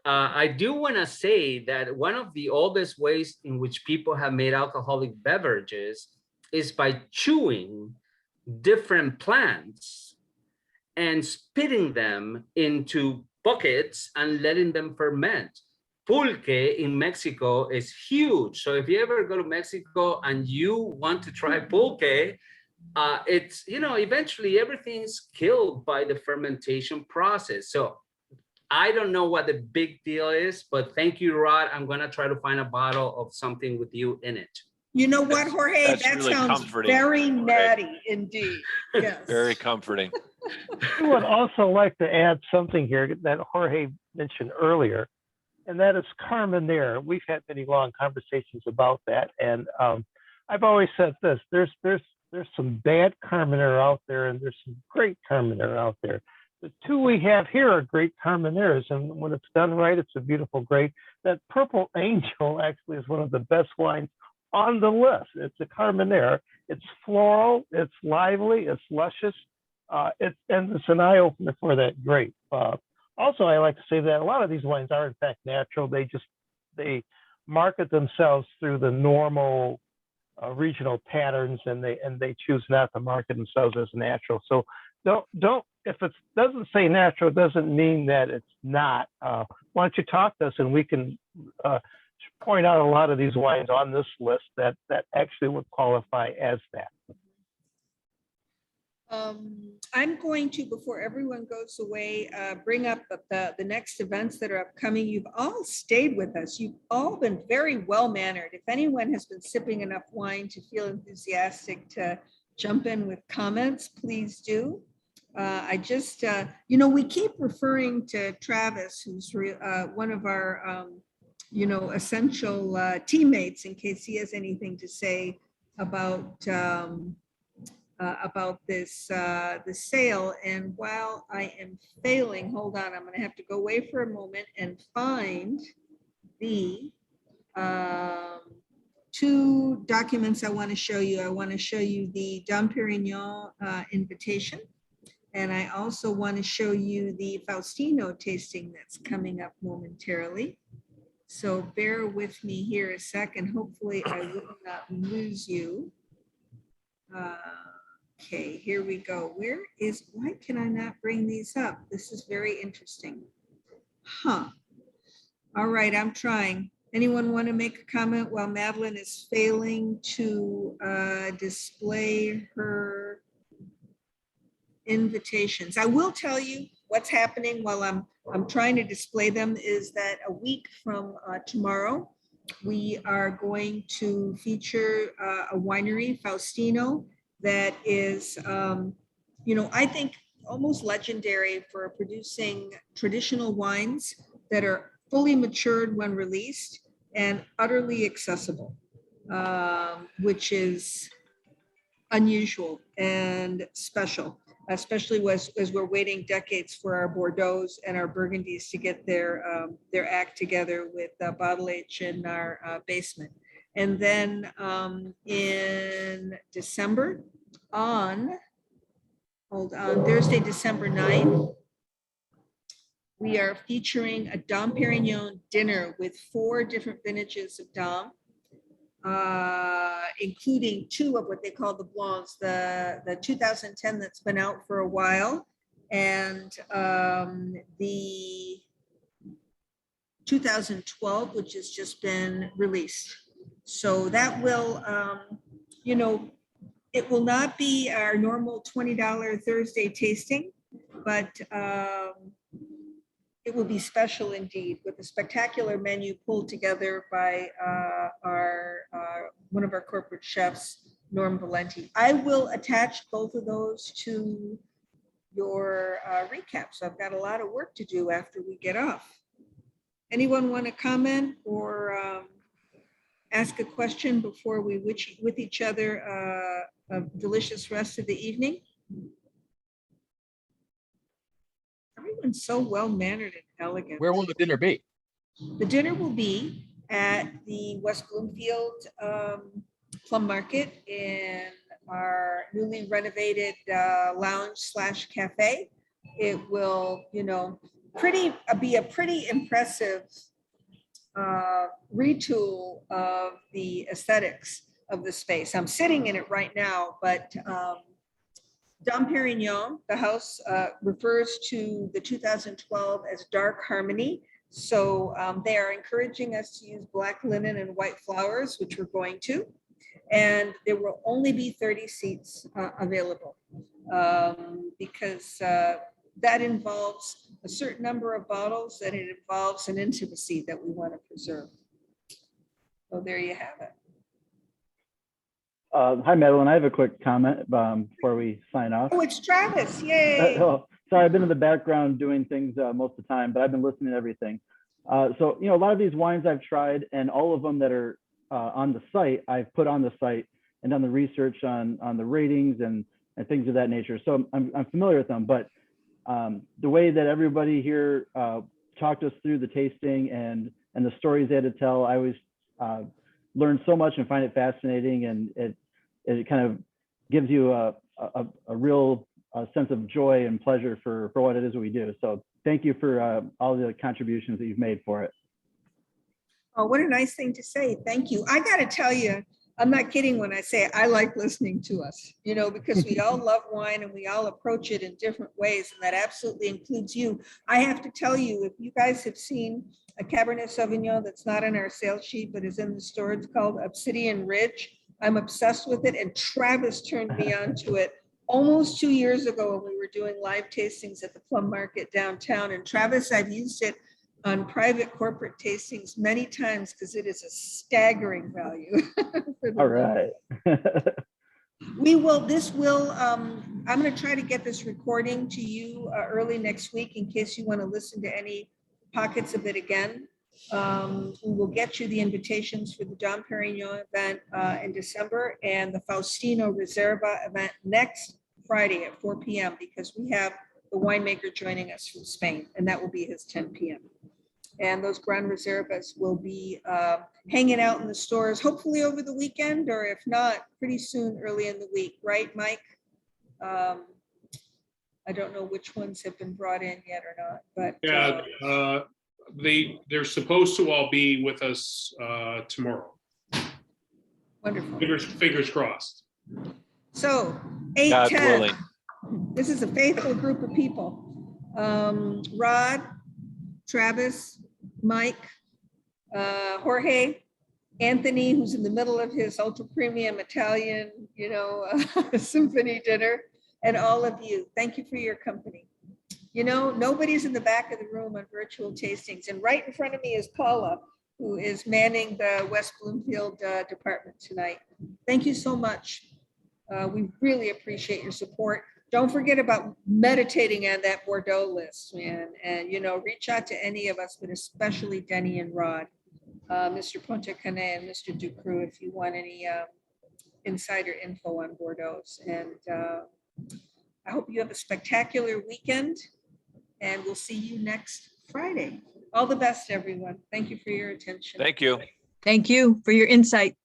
I do want to say that one of the oldest ways in which people have made alcoholic beverages is by chewing different plants and spitting them into buckets and letting them ferment. Pulque in Mexico is huge. So if you ever go to Mexico and you want to try pulque, it's, eventually everything's killed by the fermentation process. So I don't know what the big deal is, but thank you, Rod. I'm going to try to find a bottle of something with you in it. You know what, Jorge? That's That really sounds comforting, very Jorge. natty indeed. Yes. Very comforting. I would also like to add something here that Jorge mentioned earlier, and that is Carmenere. We've had many long conversations about that, and I've always said this: there's some bad Carmenere out there, and there's some great Carmenere out there. The two we have here are great Carmeneres, and when it's done right, it's a beautiful grape. That Purple Angel actually is one of the best wines on the list. It's a Carmenere. It's floral, it's lively, it's luscious, It's an eye opener for that grape. Also, I like to say that a lot of these wines are in fact natural. They market themselves through the normal regional patterns, and they choose not to market themselves as natural. So don't if it doesn't say natural, it doesn't mean that it's not. Why don't you talk to us and we can point out a lot of these wines on this list that actually would qualify as that. I'm going to, before everyone goes away, bring up the next events that are upcoming. You've all stayed with us. You've all been very well mannered. If anyone has been sipping enough wine to feel enthusiastic to jump in with comments, please do. I just, we keep referring to Travis, who's one of our, essential teammates, in case he has anything to say about this sale. And while I am failing, hold on, I'm going to have to go away for a moment and find the two documents I want to show you. I want to show you the Dom Perignon invitation, and I also want to show you the Faustino tasting that's coming up momentarily. So bear with me here a second. Hopefully I will not lose you. Okay, here we go. Why can I not bring these up? This is very interesting. All right, I'm trying. Anyone want to make a comment while Madeline is failing to display her invitations? I will tell you what's happening while I'm trying to display them is that a week from tomorrow, we are going to feature a winery, Faustino, that is, I think almost legendary for producing traditional wines that are fully matured when released and utterly accessible, which is unusual and special, especially as we're waiting decades for our Bordeaux and our Burgundies to get their act together with bottle age in our basement. And then in December, on Thursday, December 9th, we are featuring a Dom Perignon dinner with 4 different vintages of Dom, including 2 of what they call the Blancs, the 2010 that's been out for a while, and the 2012, which has just been released. So that will, it will not be our normal $20 Thursday tasting, but it will be special indeed, with a spectacular menu pulled together by one of our corporate chefs, Norm Valenti. I will attach both of those to your recap. So I've got a lot of work to do after we get off. Anyone want to comment or ask a question before we wish with each other a delicious rest of the evening? Everyone's so well mannered and elegant. Where will the dinner be? The dinner will be at the West Bloomfield Plum Market in our newly renovated lounge/cafe. It will, be a pretty impressive retool of the aesthetics of the space. I'm sitting in it right now, but Dom Perignon, the house, refers to the 2012 as Dark Harmony. So they are encouraging us to use black linen and white flowers, which we're going to. And there will only be 30 seats available because that involves a certain number of bottles and it involves an intimacy that we want to preserve. So there you have it. Hi, Madeline. I have a quick comment before we sign off. Oh, it's Travis. Yay. Sorry, I've been in the background doing things most of the time, but I've been listening to everything. So, a lot of these wines I've tried, and all of them that are on the site, I've put on the site and done the research on the ratings and things of that nature. So I'm familiar with them, but the way that everybody here talked us through the tasting and the stories they had to tell, I always learn so much and find it fascinating, and it kind of gives you a real sense of joy and pleasure for what it is we do. So thank you for all the contributions that you've made for it. Oh, what a nice thing to say. Thank you. I got to tell you, I'm not kidding when I say I like listening to us, you know, because we all love wine and we all approach it in different ways. And that absolutely includes you. I have to tell you, if you guys have seen a Cabernet Sauvignon that's not on our sales sheet, but is in the store, it's called Obsidian Ridge. I'm obsessed with it. And Travis turned me on to it almost 2 years ago when we were doing live tastings at the Plum Market downtown. And Travis, I've used it on private corporate tastings many times because it is a staggering value. All right. I'm going to try to get this recording to you early next week in case you want to listen to any pockets of it again. We will get you the invitations for the Dom Perignon event in December and the Faustino Reserva event next Friday at 4 p.m. because we have the winemaker joining us from Spain, and that will be his 10 p.m. And those Grand Reservas will be hanging out in the stores, hopefully over the weekend, or if not, pretty soon, early in the week. Right, Mike? I don't know which ones have been brought in yet or not, but. Yeah, they're supposed to all be with us tomorrow. Wonderful. Fingers crossed. So, God 8:10. willing. This is a faithful group of people. Rod, Travis, Mike, Jorge, Anthony, who's in the middle of his ultra premium Italian, you know, symphony dinner, and all of you. Thank you for your company. You know, nobody's in the back of the room on virtual tastings. And right in front of me is Paula, who is manning the West Bloomfield department tonight. Thank you so much. We really appreciate your support. Don't forget about meditating on that Bordeaux list, man. And, you know, reach out to any of us, but especially Denny and Rod, Mr. Ponte-Canet and Mr. Ducru, if you want any insider info on Bordeaux. And I hope you have a spectacular weekend, and we'll see you next Friday. All the best, everyone. Thank you for your attention. Thank you. Thank you for your insight.